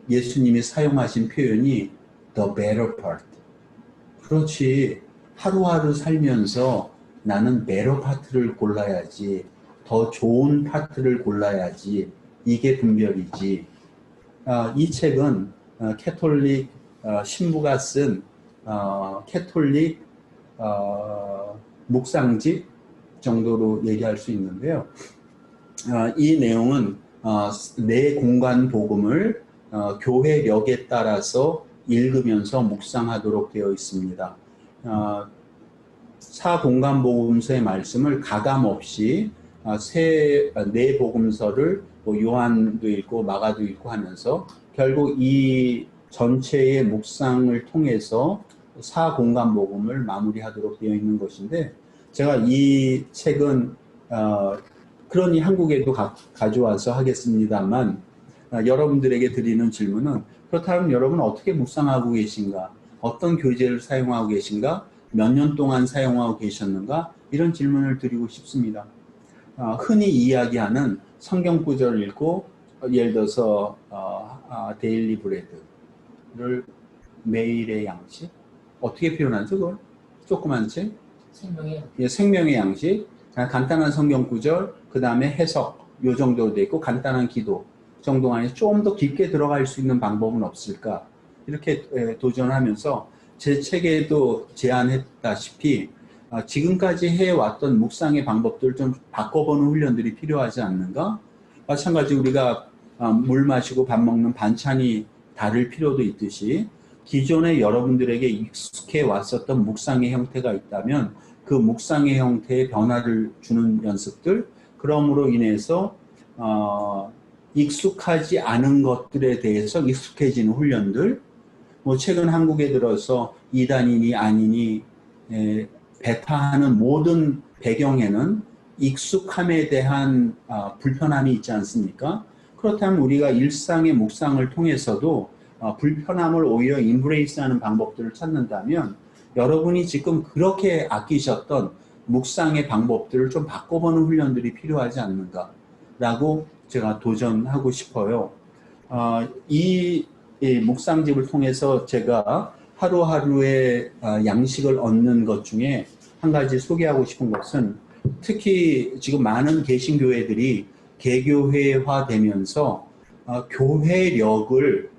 예수님이 사용하신 표현이 the better part. 그렇지. 하루하루 살면서 나는 better part를 골라야지. 더 좋은 파트를 골라야지. 이게 분별이지. 이 책은 캐톨릭 신부가 쓴 캐톨릭 묵상집 정도로 얘기할 수 있는데요. 이 내용은 내 공간 복음을 교회력에 따라서 읽으면서 묵상하도록 되어 있습니다. 사공간 복음서의 말씀을 가감 없이 네 복음서를 요한도 읽고 마가도 읽고 하면서 결국 이 전체의 묵상을 통해서 사공간 복음을 마무리하도록 되어 있는 것인데, 제가 이 책은 그러니 한국에도 가져와서 하겠습니다만, 여러분들에게 드리는 질문은, 그렇다면 여러분 어떻게 묵상하고 계신가? 어떤 교재를 사용하고 계신가? 몇 년 동안 사용하고 계셨는가? 이런 질문을 드리고 싶습니다. 흔히 이야기하는 성경 구절을 읽고, 예를 들어서 데일리 브레드를 매일의 양식, 어떻게 표현하죠? 그걸? 조그만 책? 생명의 양식. 간단한 성경 구절, 그 다음에 해석, 요 정도 돼 있고, 간단한 기도 정도 안에 좀 더 깊게 들어갈 수 있는 방법은 없을까? 이렇게 도전하면서 제 책에도 제안했다시피 지금까지 해왔던 묵상의 방법들을 좀 바꿔보는 훈련들이 필요하지 않는가? 마찬가지 우리가 물 마시고 밥 먹는 반찬이 다를 필요도 있듯이, 기존에 여러분들에게 익숙해 왔었던 묵상의 형태가 있다면 그 묵상의 형태에 변화를 주는 연습들, 그럼으로 인해서 익숙하지 않은 것들에 대해서 익숙해지는 훈련들, 최근 한국에 들어서 이단이니 아니니 배타하는 모든 배경에는 익숙함에 대한 불편함이 있지 않습니까? 그렇다면 우리가 일상의 묵상을 통해서도 불편함을 오히려 인브레이스하는 방법들을 찾는다면, 여러분이 지금 그렇게 아끼셨던 묵상의 방법들을 좀 바꿔보는 훈련들이 필요하지 않는가라고 제가 도전하고 싶어요. 이 묵상집을 통해서 제가 하루하루의 양식을 얻는 것 중에 한 가지 소개하고 싶은 것은, 특히 지금 많은 개신교회들이 개교회화되면서 교회력을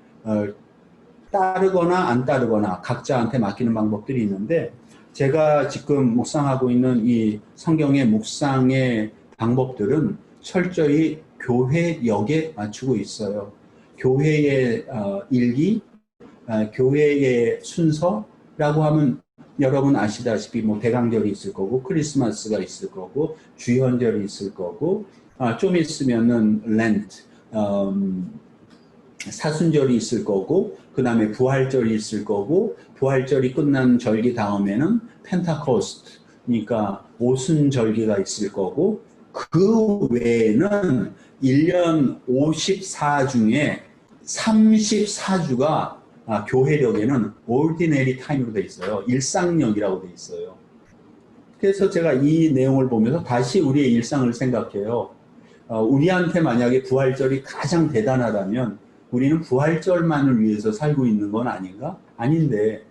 따르거나 안 따르거나 각자한테 맡기는 방법들이 있는데, 제가 지금 묵상하고 있는 이 성경의 묵상의 방법들은 철저히 교회력에 맞추고 있어요. 교회의 일기, 교회의 순서라고 하면 여러분 아시다시피 대강절이 있을 거고, 크리스마스가 있을 거고, 주현절이 있을 거고, 좀 있으면은 렌트, 사순절이 있을 거고, 그 다음에 부활절이 있을 거고, 부활절이 끝난 절기 다음에는 펜타코스트, 그러니까 오순절기가 있을 거고, 그 외에는 1년 54 중에 34주가 교회력에는 ordinary time으로 돼 있어요. 일상력이라고 돼 있어요. 그래서 제가 이 내용을 보면서 다시 우리의 일상을 생각해요. 우리한테 만약에 부활절이 가장 대단하다면 우리는 부활절만을 위해서 살고 있는 건 아닌가? 아닌데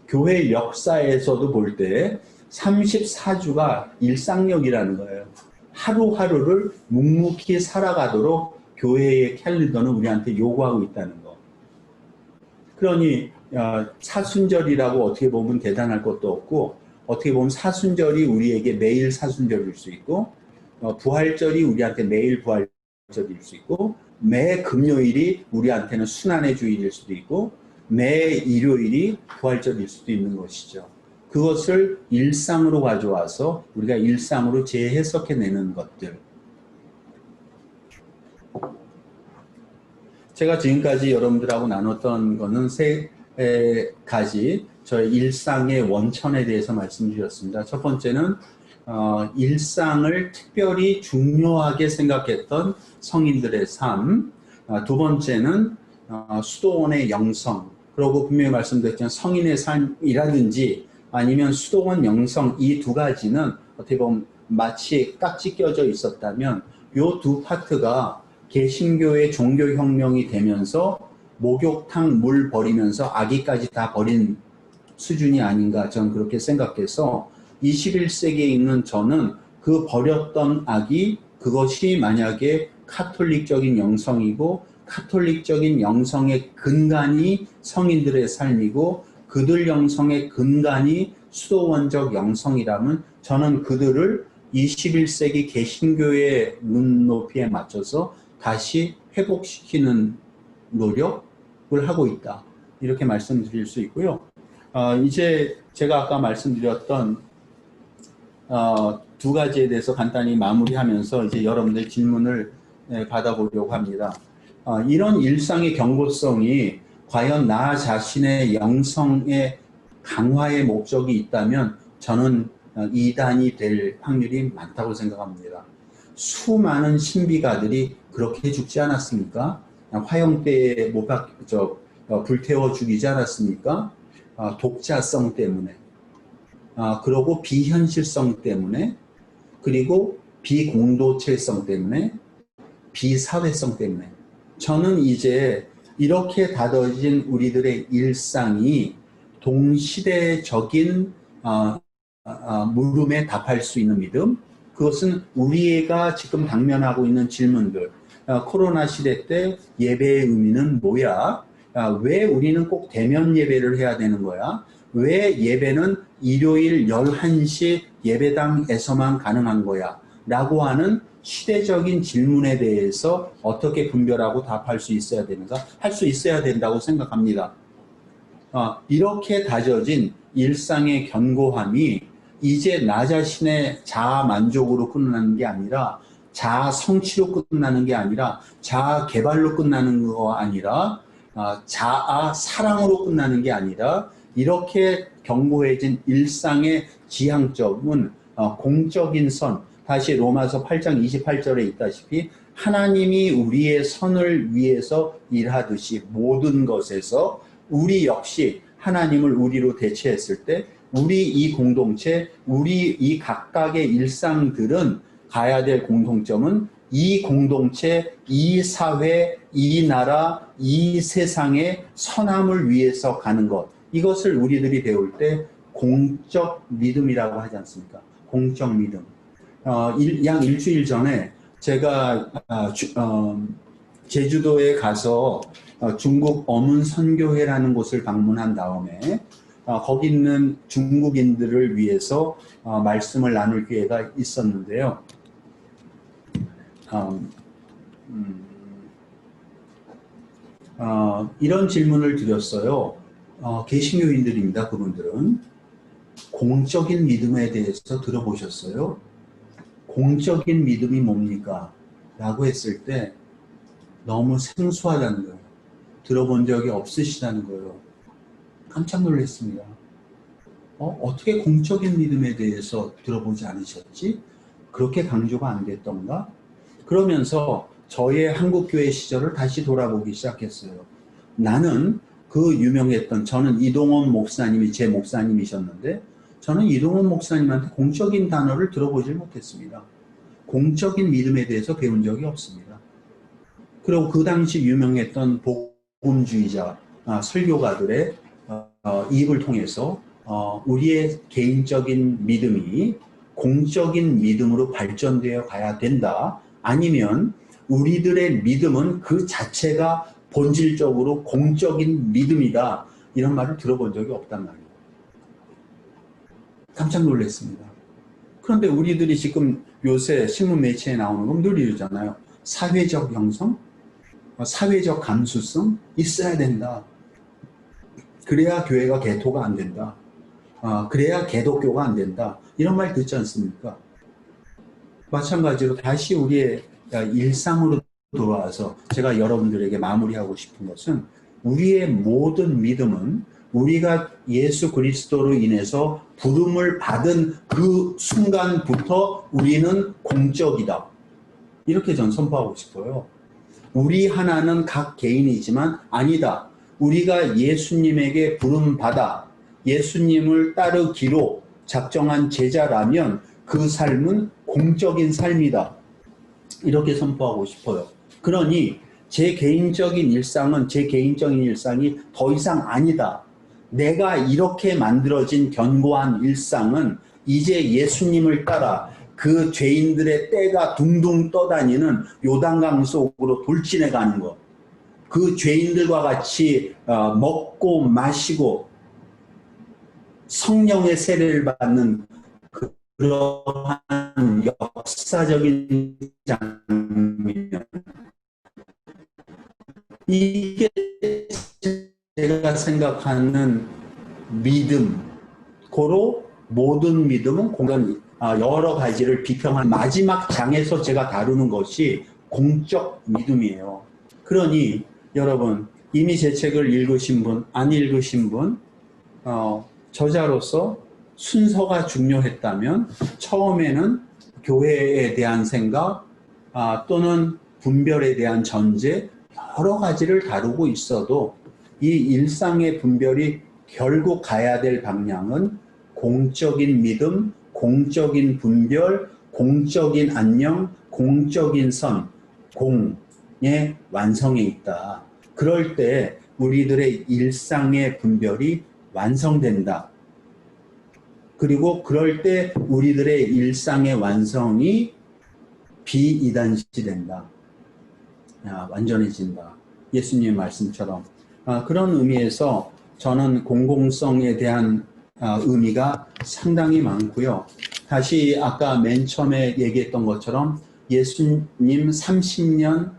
교회 역사에서도 볼 때 34주가 일상력이라는 거예요. 하루하루를 묵묵히 살아가도록 교회의 캘린더는 우리한테 요구하고 있다는 거. 그러니 사순절이라고 어떻게 보면 대단할 것도 없고, 어떻게 보면 사순절이 우리에게 매일 사순절일 수 있고, 부활절이 우리한테 매일 부활절일 수 있고, 매 금요일이 우리한테는 순환의 주일일 수도 있고, 매 일요일이 부활절일 수도 있는 것이죠. 그것을 일상으로 가져와서 우리가 일상으로 재해석해내는 것들. 제가 지금까지 여러분들하고 나눴던 거는 세 가지 저의 일상의 원천에 대해서 말씀드렸습니다. 첫 번째는 일상을 특별히 중요하게 생각했던 성인들의 삶. 두 번째는 수도원의 영성. 그리고 분명히 말씀드렸지만 성인의 삶이라든지 아니면 수도원 영성, 이 두 가지는 어떻게 보면 마치 깍지 껴져 있었다면 이 두 파트가 개신교의 종교혁명이 되면서 목욕탕 물 버리면서 아기까지 다 버린 수준이 아닌가 저는 그렇게 생각해서 21세기에 있는 저는 그 버렸던 악이 그것이 만약에 카톨릭적인 영성이고 카톨릭적인 영성의 근간이 성인들의 삶이고 그들 영성의 근간이 수도원적 영성이라면 저는 그들을 21세기 개신교의 눈높이에 맞춰서 다시 회복시키는 노력을 하고 있다. 이렇게 말씀드릴 수 있고요. 이제 제가 아까 말씀드렸던 두 가지에 대해서 간단히 마무리하면서 이제 여러분들 질문을 받아보려고 합니다. 이런 일상의 경고성이 과연 나 자신의 영성의 강화의 목적이 있다면 저는 이단이 될 확률이 많다고 생각합니다. 수많은 신비가들이 그렇게 죽지 않았습니까? 화형대에 불태워 죽이지 않았습니까? 독자성 때문에, 그리고 비현실성 때문에, 그리고 비공동체성 때문에, 비사회성 때문에. 저는 이제 이렇게 다뤄진 우리들의 일상이 동시대적인 물음에 답할 수 있는 믿음, 그것은 우리가 지금 당면하고 있는 질문들, 코로나 시대 때 예배의 의미는 뭐야? 왜 우리는 꼭 대면 예배를 해야 되는 거야? 왜 예배는 일요일 11시 예배당에서만 가능한 거야? 라고 하는 시대적인 질문에 대해서 어떻게 분별하고 답할 수 있어야 되는가? 할 수 있어야 된다고 생각합니다. 이렇게 다져진 일상의 견고함이 이제 나 자신의 자아 만족으로 끝나는 게 아니라 자아 성취로 끝나는 게 아니라 자아 개발로 끝나는 거 아니라 자아 사랑으로 끝나는 게 아니라 이렇게 견고해진 일상의 지향점은 공적인 선, 다시 로마서 8장 28절에 있다시피 하나님이 우리의 선을 위해서 일하듯이 모든 것에서 우리 역시 하나님을 우리로 대체했을 때 우리 이 공동체, 우리 이 각각의 일상들은 가야 될 공통점은 이 공동체, 이 사회, 이 나라, 이 세상의 선함을 위해서 가는 것. 이것을 우리들이 배울 때 공적 믿음이라고 하지 않습니까? 공적 믿음. 약 일주일 전에 제가 제주도에 가서 중국 어문선교회라는 곳을 방문한 다음에 거기 있는 중국인들을 위해서 말씀을 나눌 기회가 있었는데요. 이런 질문을 드렸어요. 개신교인들입니다. 그분들은. 공적인 믿음에 대해서 들어보셨어요? 공적인 믿음이 뭡니까? 라고 했을 때 너무 생소하다는 거예요. 들어본 적이 없으시다는 거예요. 깜짝 놀랐습니다. 어떻게 공적인 믿음에 대해서 들어보지 않으셨지? 그렇게 강조가 안 됐던가? 그러면서 저의 한국교회 시절을 다시 돌아보기 시작했어요. 나는 그 유명했던, 저는 이동원 목사님이 제 목사님이셨는데, 저는 이동원 목사님한테 공적인 단어를 들어보질 못했습니다. 공적인 믿음에 대해서 배운 적이 없습니다. 그리고 그 당시 유명했던 복음주의자, 설교가들의 입을 통해서 우리의 개인적인 믿음이 공적인 믿음으로 발전되어 가야 된다. 아니면 우리들의 믿음은 그 자체가 본질적으로 공적인 믿음이다. 이런 말을 들어본 적이 없단 말이에요. 깜짝 놀랐습니다. 그런데 우리들이 지금 요새 신문 매체에 나오는 건 늘 이러잖아요. 사회적 형성, 사회적 감수성 있어야 된다. 그래야 교회가 개토가 안 된다. 그래야 개독교가 안 된다. 이런 말 듣지 않습니까? 마찬가지로 다시 우리의 일상으로 돌아와서 제가 여러분들에게 마무리하고 싶은 것은 우리의 모든 믿음은 우리가 예수 그리스도로 인해서 부름을 받은 그 순간부터 우리는 공적이다. 이렇게 전 선포하고 싶어요. 우리 하나는 각 개인이지만 아니다. 우리가 예수님에게 부름받아 예수님을 따르기로 작정한 제자라면 그 삶은 공적인 삶이다. 이렇게 선포하고 싶어요. 그러니 제 개인적인 일상이 더 이상 아니다. 내가 이렇게 만들어진 견고한 일상은 이제 예수님을 따라 그 죄인들의 떼가 둥둥 떠다니는 요단강 속으로 돌진해 가는 것. 그 죄인들과 같이 먹고 마시고 성령의 세례를 받는 그러한 역사적인 장면. 이게 제가 생각하는 믿음. 고로 모든 믿음은 여러 가지를 비평한 마지막 장에서 제가 다루는 것이 공적 믿음이에요. 그러니 여러분 이미 제 책을 읽으신 분, 안 읽으신 분, 저자로서 순서가 중요했다면 처음에는 교회에 대한 생각 또는 분별에 대한 전제 여러 가지를 다루고 있어도 이 일상의 분별이 결국 가야 될 방향은 공적인 믿음, 공적인 분별, 공적인 안녕, 공적인 선, 공의 완성에 있다. 그럴 때 우리들의 일상의 분별이 완성된다. 그리고 그럴 때 우리들의 일상의 완성이 비이단시된다. 완전해진다. 예수님의 말씀처럼. 그런 의미에서 저는 공공성에 대한 의미가 상당히 많고요. 다시 아까 맨 처음에 얘기했던 것처럼 예수님 30년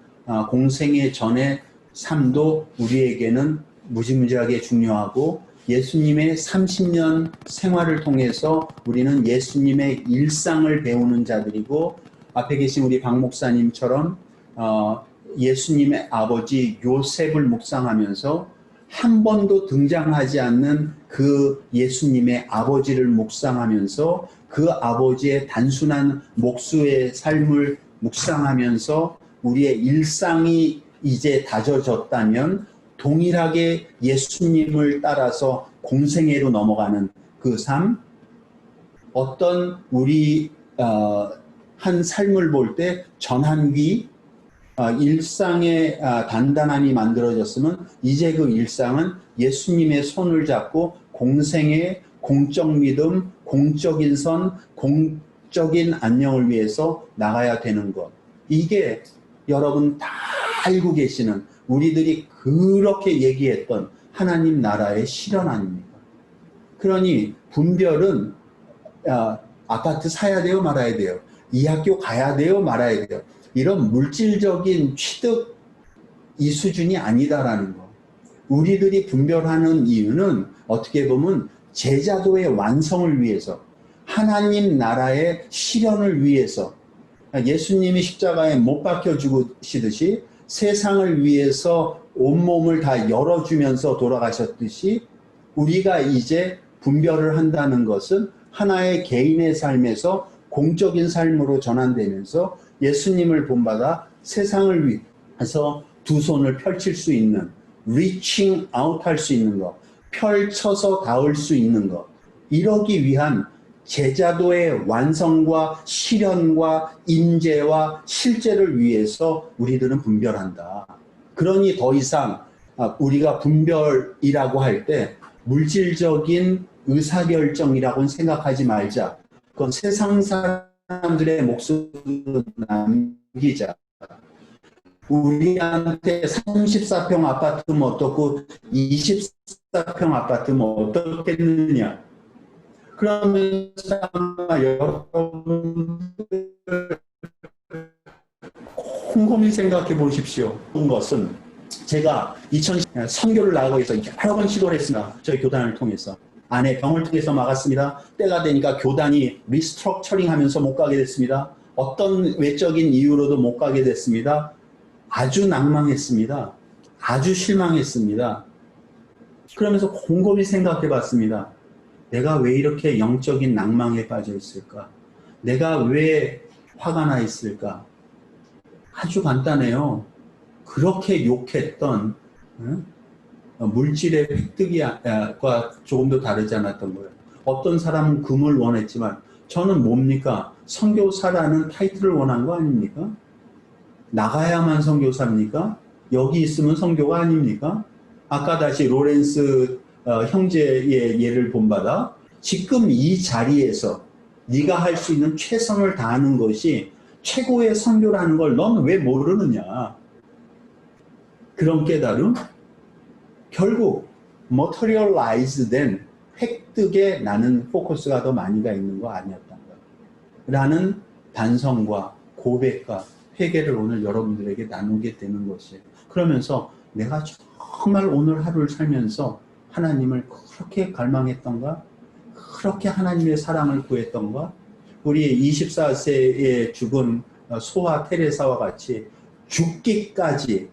공생애 전의 삶도 우리에게는 무지무지하게 중요하고 예수님의 30년 생활을 통해서 우리는 예수님의 일상을 배우는 자들이고 앞에 계신 우리 박 목사님처럼 예수님의 아버지 요셉을 묵상하면서 한 번도 등장하지 않는 그 예수님의 아버지를 묵상하면서 그 아버지의 단순한 목수의 삶을 묵상하면서 우리의 일상이 이제 다져졌다면 동일하게 예수님을 따라서 공생애로 넘어가는 그 삶, 어떤 우리 한 삶을 볼 때 전환기, 일상에 단단함이 만들어졌으면 이제 그 일상은 예수님의 손을 잡고 공생애, 공적 믿음, 공적인 선, 공적인 안녕을 위해서 나가야 되는 것. 이게 여러분 다 알고 계시는 우리들이 그렇게 얘기했던 하나님 나라의 실현 아닙니까? 그러니 분별은 아파트 사야 돼요, 말아야 돼요? 이 학교 가야 돼요, 말아야 돼요? 이런 물질적인 취득 이 수준이 아니다라는 거. 우리들이 분별하는 이유는 어떻게 보면 제자도의 완성을 위해서, 하나님 나라의 실현을 위해서, 예수님이 십자가에 못 박혀 죽으시듯이 세상을 위해서 온몸을 다 열어주면서 돌아가셨듯이 우리가 이제 분별을 한다는 것은 하나의 개인의 삶에서 공적인 삶으로 전환되면서 예수님을 본받아 세상을 위해서 두 손을 펼칠 수 있는, reaching out 할 수 있는 것, 펼쳐서 닿을 수 있는 것, 이러기 위한 제자도의 완성과 실현과 임재와 실제를 위해서 우리들은 분별한다. 그러니 더 이상 우리가 분별이라고 할 때 물질적인 의사결정이라고는 생각하지 말자. 그건 세상 사람들의 목숨을 남기자. 우리한테 34평 아파트면 어떻고 24평 아파트면 어떻겠느냐. 그러면서 여러분 곰곰이 생각해 보십시오. 그런 것은 제가 2010년 선교를 나가고 있어 여러 번 시도를 했습니다. 저희 교단을 통해서. 아내 병을 통해서 막았습니다. 때가 되니까 교단이 리스트럭처링 하면서 못 가게 됐습니다. 어떤 외적인 이유로도 못 가게 됐습니다. 아주 낭망했습니다. 아주 실망했습니다. 그러면서 곰곰이 생각해 봤습니다. 내가 왜 이렇게 영적인 낭망에 빠져 있을까? 내가 왜 화가 나 있을까? 아주 간단해요. 그렇게 욕했던 물질의 획득과 조금 더 다르지 않았던 거예요. 어떤 사람은 금을 원했지만 저는 뭡니까? 선교사라는 타이틀을 원한 거 아닙니까? 나가야만 선교사입니까? 여기 있으면 선교가 아닙니까? 아까 다시 로렌스 형제의 예를 본받아 지금 이 자리에서 네가 할 수 있는 최선을 다하는 것이 최고의 선교라는 걸 넌 왜 모르느냐. 그런 깨달음? 결국 materialize 된 획득에 나는 포커스가 더 많이 가 있는 거 아니었던가 라는 반성과 고백과 회개를 오늘 여러분들에게 나누게 되는 것이에요. 그러면서 내가 정말 오늘 하루를 살면서 하나님을 그렇게 갈망했던가? 그렇게 하나님의 사랑을 구했던가? 우리 24세에 죽은 소아 테레사와 같이 죽기까지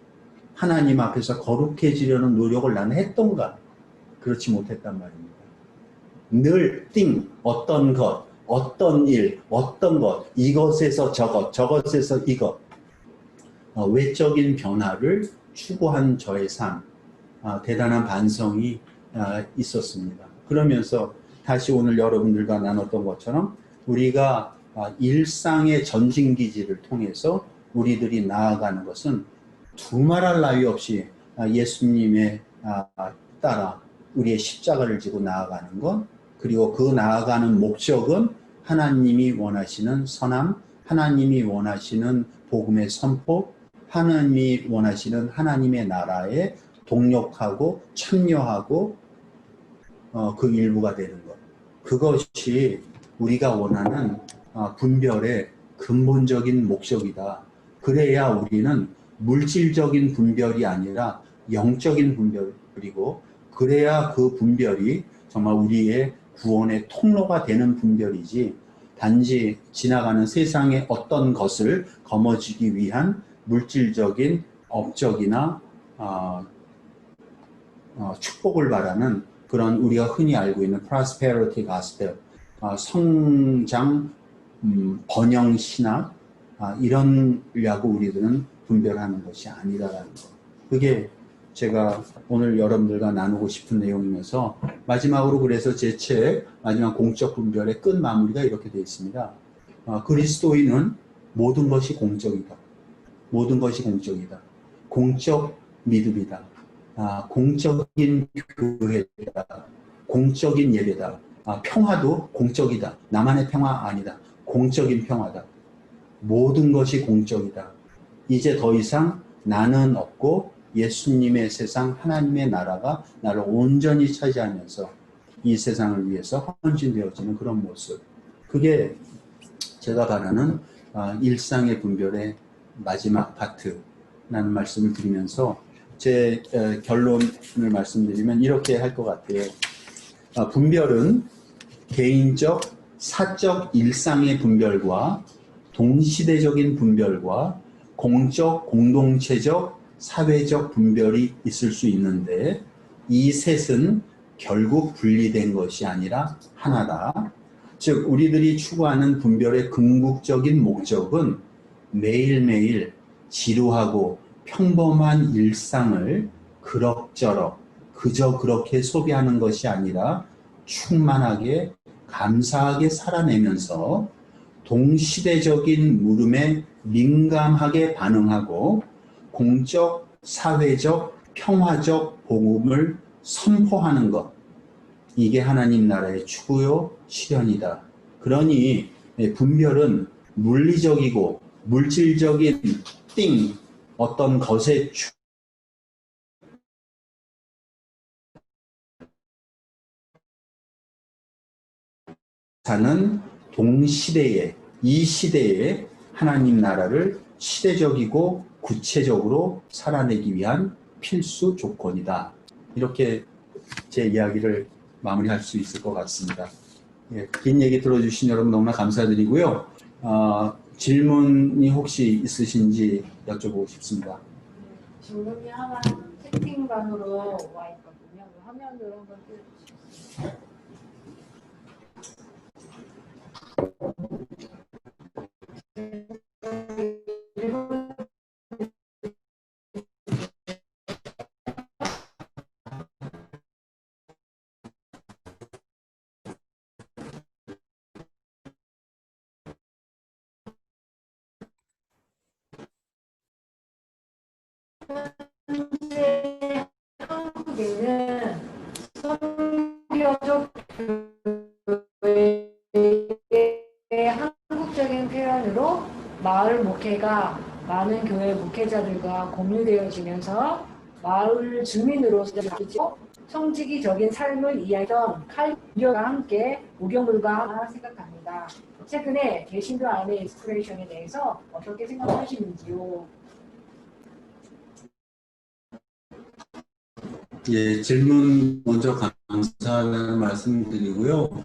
하나님 앞에서 거룩해지려는 노력을 나는 했던가? 그렇지 못했단 말입니다. 늘 어떤 것, 어떤 일, 어떤 것, 이것에서 저것, 저것에서 이것. 외적인 변화를 추구한 저의 삶, 대단한 반성이 있었습니다. 그러면서 다시 오늘 여러분들과 나눴던 것처럼 우리가 일상의 전진기지를 통해서 우리들이 나아가는 것은 두말할 나위 없이 예수님의 따라 우리의 십자가를 지고 나아가는 것, 그리고 그 나아가는 목적은 하나님이 원하시는 선함, 하나님이 원하시는 복음의 선포, 하나님이 원하시는 하나님의 나라에 동력하고 참여하고 그 일부가 되는 것. 그것이 우리가 원하는 분별의 근본적인 목적이다. 그래야 우리는 물질적인 분별이 아니라 영적인 분별이고, 그래야 그 분별이 정말 우리의 구원의 통로가 되는 분별이지, 단지 지나가는 세상의 어떤 것을 거머쥐기 위한 물질적인 업적이나 축복을 바라는 그런 우리가 흔히 알고 있는 prosperity gospel, 성장 번영 신학, 이런려고 우리들은 분별하는 것이 아니라는 것. 그게 제가 오늘 여러분들과 나누고 싶은 내용이면서 마지막으로 그래서 제 책 마지막 공적 분별의 끝 마무리가 이렇게 되어 있습니다. 그리스도인은 모든 것이 공적이다. 모든 것이 공적이다. 공적 믿음이다. 공적인 교회다. 공적인 예배다. 평화도 공적이다. 나만의 평화 아니다. 공적인 평화다. 모든 것이 공적이다. 이제 더 이상 나는 없고 예수님의 세상, 하나님의 나라가 나를 온전히 차지하면서 이 세상을 위해서 헌신되어지는 그런 모습. 그게 제가 바라는 일상의 분별의 마지막 파트라는 말씀을 드리면서 제 결론을 말씀드리면 이렇게 할 것 같아요. 분별은 개인적, 사적 일상의 분별과 동시대적인 분별과 공적, 공동체적, 사회적 분별이 있을 수 있는데 이 셋은 결국 분리된 것이 아니라 하나다. 즉 우리들이 추구하는 분별의 궁극적인 목적은 매일매일 지루하고 평범한 일상을 그럭저럭 그저 그렇게 소비하는 것이 아니라 충만하게 감사하게 살아내면서 동시대적인 물음에 민감하게 반응하고 공적, 사회적, 평화적 복음을 선포하는 것. 이게 하나님 나라의 추구요 실현이다. 그러니 분별은 물리적이고 물질적인 어떤 것에 사는 동시대에 이 시대에 하나님 나라를 시대적이고 구체적으로 살아내기 위한 필수 조건이다. 이렇게 제 이야기를 마무리할 수 있을 것 같습니다. 예, 긴 얘기 들어주신 여러분 너무나 감사드리고요. 질문이 혹시 있으신지 여쭤보고 싶습니다. 질문이 하나 채팅방으로 와 있거든요. 화면으로 한번 띄워주시겠어요? 현재 한국에는 선교적 교회의 한국적인 표현으로 마을 목회가 많은 교회 목회자들과 공유되어지면서 마을 주민으로서 성직이적인 삶을 이해하던 칼빈과 함께 우경불가 생각합니다. 최근에 개신교 안의 인스피레이션에 대해서 어떻게 생각하시는지요? 예, 질문 먼저 감사하다는 말씀 드리고요.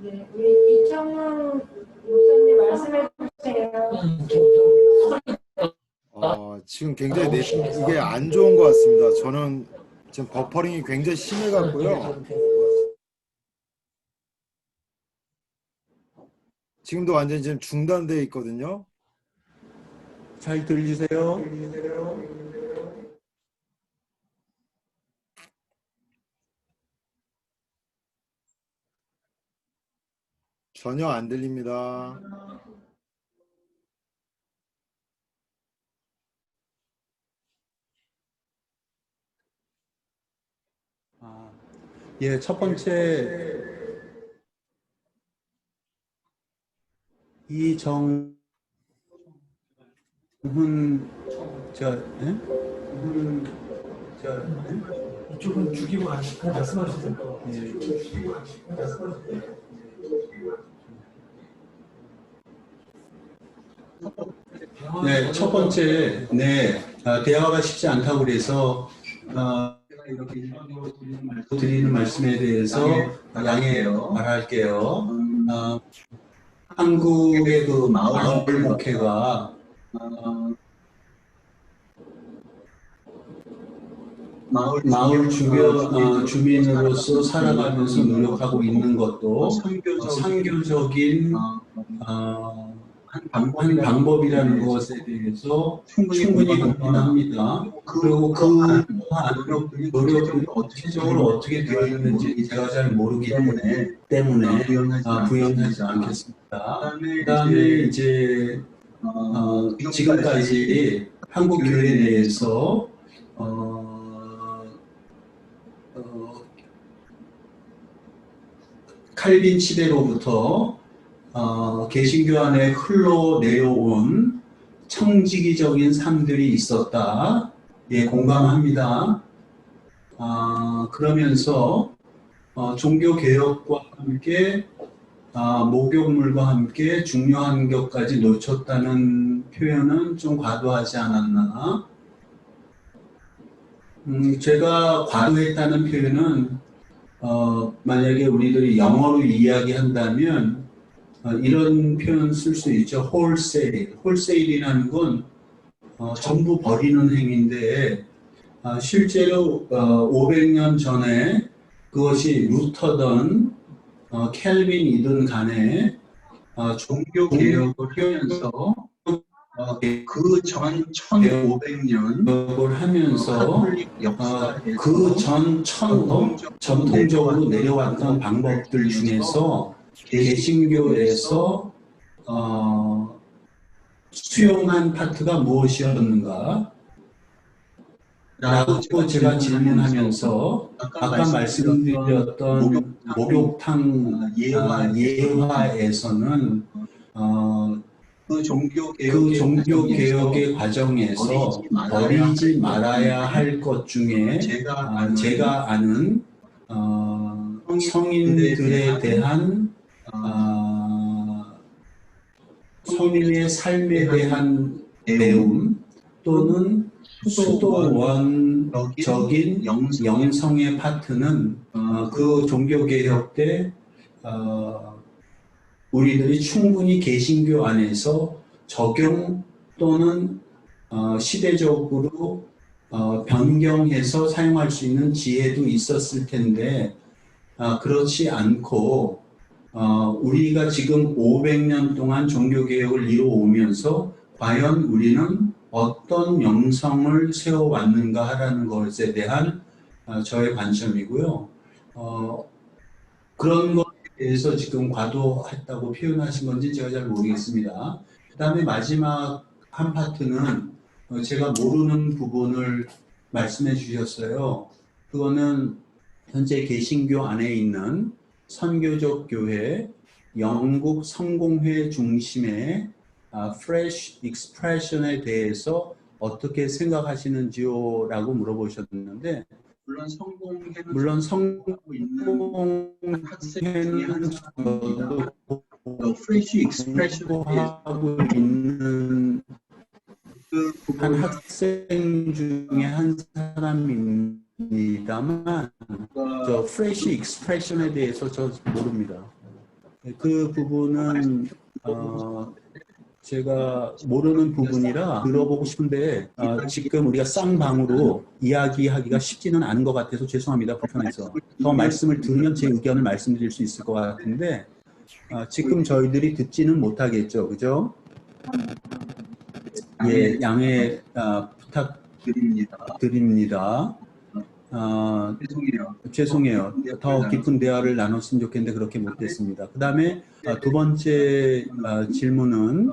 네, 우리 이청훈 목사님 말씀해 주세요. 지금 굉장히 이게 안 좋은 것 같습니다. 저는 지금 버퍼링이 굉장히 심해 갖고요. 지금도 완전히 지금 중단되어 있거든요. 잘 들리세요? 전혀 안 들립니다. 예, 첫 번째 이정훈 이쪽은 죽이고 그냥 말씀하셔도 될 것 같아요. 네, 첫 번째, 대화가 쉽지 않다고 그래서 이렇게 드리는 말씀에 대해서 양해 바랄게요. 한국의 그 마을 목회가 마을 주민으로서 살아가면서 노력하고 있는 것도 상교적인 한 방법이라는 것에 대해서 충분히 공감합니다. 그리고 그러한 노력들이 구체적으로 어떻게 되어 있는지 제가 잘 모르기 때문에 부연하지 않겠습니다. 그다음에 이제 지금까지 한국 교회 내에서 칼빈 시대로부터 개신교 안에 흘러내려온 청지기적인 삶들이 있었다. 예, 공감합니다. 그러면서 종교 개혁과 함께 목욕물과 함께 중요한 것까지 놓쳤다는 표현은 좀 과도하지 않았나? 제가 과도했다는 표현은 만약에 우리들이 영어로 이야기한다면 이런 표현 쓸 수 있죠. 홀세일. 홀세일이라는 건 전부 버리는 행위인데 실제로 500년 전에 그것이 루터든 켈빈이든 간에 종교 개혁을 하면서 그 전 1500년 하면서 그 전 전통적으로 내려왔던 방법들 중에서 개신교에서 수용한 파트가 무엇이었는가? 라고 제가 질문하면서 아까 말씀드렸던 목욕탕 예화에서는 그 종교 개혁의 과정에서 버리지 말아야 할 것 중에 제가 아는 성인들에 대한 성인의 삶에 대한 배움 또는 수도원적인 영성의 파트는 그 종교개혁 때 우리들이 충분히 개신교 안에서 적용 또는 시대적으로 변경해서 사용할 수 있는 지혜도 있었을 텐데 그렇지 않고 우리가 지금 500년 동안 종교개혁을 이루어오면서 과연 우리는 어떤 영성을 세워왔는가 하라는 것에 대한 저의 관점이고요. 그런 것에 대해서 지금 과도했다고 표현하신 건지 제가 잘 모르겠습니다. 그 다음에 마지막 한 파트는 제가 모르는 부분을 말씀해 주셨어요. 그거는 현재 개신교 안에 있는 선교적 교회, 영국 성공회 중심의 fresh expression에 대해서 어떻게 생각하시는지요? 라고 물어보셨는데 물론 성공회는 fresh expression하고 있는 한 학생 중에 한 사람입니다만 저 fresh expression에 대해서 저 모릅니다. 그 부분은 제가 모르는 부분이라 들어보고 싶은데 지금 우리가 쌍방으로 이야기하기가 쉽지는 않은 것 같아서 죄송합니다. 불편해서. 더 말씀을 들으면 제 의견을 말씀드릴 수 있을 것 같은데 지금 저희들이 듣지는 못하겠죠. 그죠? 예, 양해 부탁드립니다. 죄송해요. 더 깊은 대화를 나눴으면 좋겠는데 그렇게 못했습니다. 그 다음에 두 번째 질문은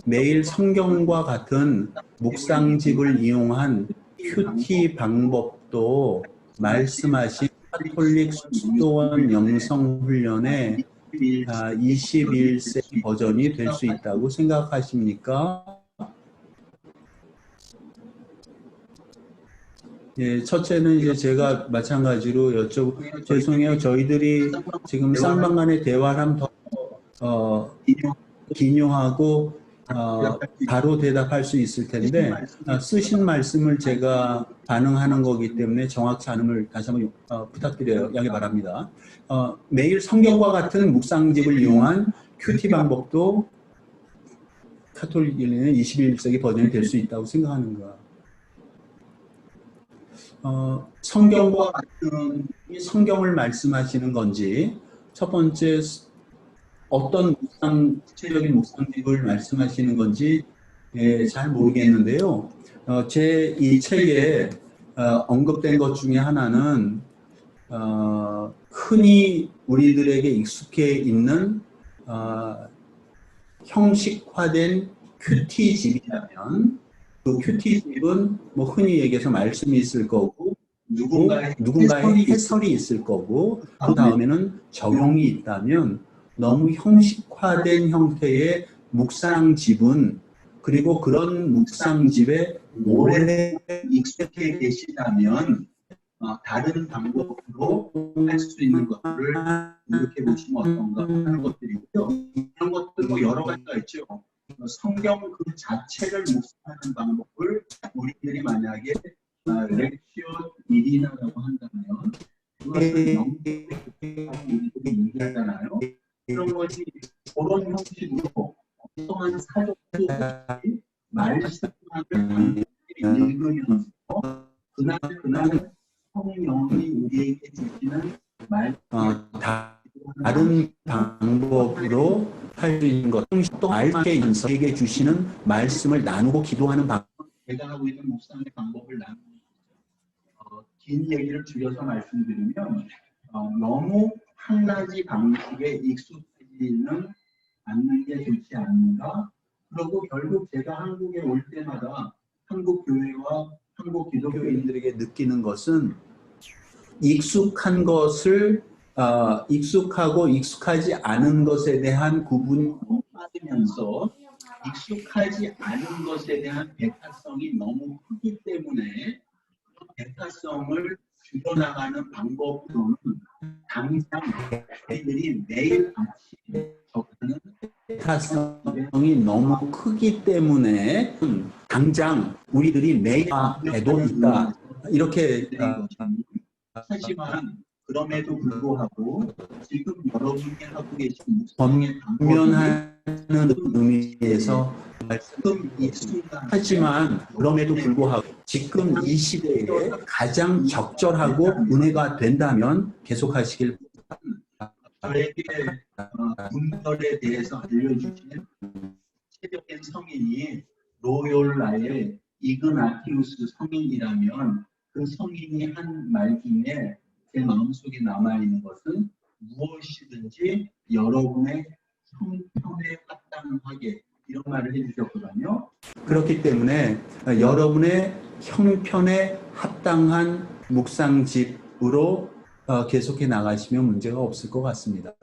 매일 성경과 같은 묵상집을 이용한 큐티 방법도 말씀하신 카톨릭 수도원 영성훈련의 21세기 버전이 될 수 있다고 생각하십니까? 예, 첫째는 이제 제가 마찬가지로 죄송해요. 저희들이 지금 쌍방 간의 대화를 하면 더 기묘하고 바로 대답할 수 있을 텐데 쓰신 말씀을 제가 반응하는 거기 때문에 정확치 않음을 다시 한번 부탁드려요. 양해 바랍니다. 매일 성경과 같은 묵상집을 이용한 큐티 방법도 카톨릭 인류는 21세기 버전이 될 수 있다고 생각하는가? 성경과 같은 성경을 말씀하시는 건지 첫 번째 어떤 구체적인 묵상집을 말씀하시는 건지 잘 모르겠는데요. 제 이 책에 언급된 것 중에 하나는 흔히 우리들에게 익숙해 있는 형식화된 큐티집이라면 그 큐티집은 뭐 흔히 얘기해서 말씀이 있을 거고 누군가의 해설이 있을 거고 그 다음에는 적용이 있다면 너무 형식화된 형태의 묵상집은 그리고 그런 묵상집에 오래 익숙해 계시다면 다른 방법으로 할 수 있는 것들을 이렇게 보시면 어떤가 하는 것들이고요. 이런 것들 뭐 여러 가지가 있죠. 성경 그 자체를 묵상하는 방법을 우리들이 만약에 렉시오 1이나라고 한다면 그것을 영적으로 우리들이 얘기하잖아요. 그런 것이 그런 형식으로 어떠한 사적도 없이 말씀하는 읽으면서 그날 성령이 우리에게 주시는 다른 방법으로 할 수 있는 것, 또 말씀에서 우리에게 주시는 말씀을 나누고 기도하는 방법. 제가 하고 있는 묵상의 방법을 나누는 긴 얘기를 줄여서 말씀드리면 너무 한 가지 방식에 익숙해지는 않는 게 좋지 않는가? 그리고 결국 제가 한국에 올 때마다 한국 교회와 한국 기독교인들에게 느끼는 것은 익숙한 것을 익숙하고 익숙하지 않은 것에 대한 구분이 빠지면서 익숙하지 않은 것에 대한 백화성이 너무 크기 때문에 백화성을 줄여나가는 방법으로는 당장 저희들이 매일 같이 적는 백화성이 너무 크기 때문에 당장 우리들이 매일 해도 있다 이렇게 하지만 그럼에도 불구하고 지금 여러분이 하고 계신 권면하는 의미에서 지금 이 순간 하지만 그럼에도 불구하고 지금 이 시대에 가장 적절하고 은혜가 된다면 계속하시길 저에게 분별에 대해서 알려주신 세력된 성인이 로욜라의 이그나티우스 성인이라면 그 성인이 한 말 중에 제 마음속에 남아있는 것은 무엇이든지 여러분의 형편에 합당하게 이런 말을 해주셨거든요. 그렇기 때문에 여러분의 형편에 합당한 묵상집으로 계속해 나가시면 문제가 없을 것 같습니다.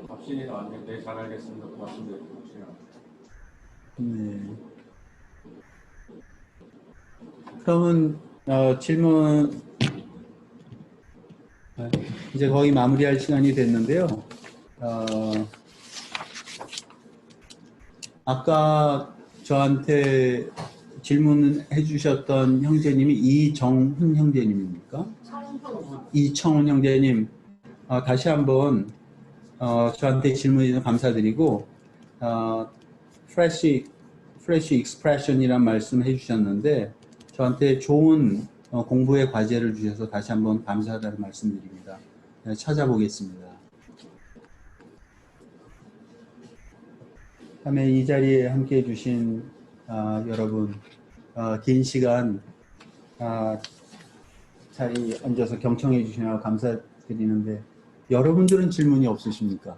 답신이 나왔는데 잘 알겠습니다. 고맙습니다. 네. 그러면 질문 이제 거의 마무리할 시간이 됐는데요. 아까 저한테 질문해 주셨던 형제님이 이정훈 형제님입니까? 이청훈 형제님, 다시 한번 저한테 질문해 주셔서 감사드리고 fresh expression이란 말씀 해주셨는데 저한테 좋은 공부의 과제를 주셔서 다시 한번 감사하다는 말씀드립니다. 찾아보겠습니다. 다음에 이 자리에 함께해 주신 여러분 긴 시간 자리 앉아서 경청해 주시느라 감사드리는데 여러분들은 질문이 없으십니까?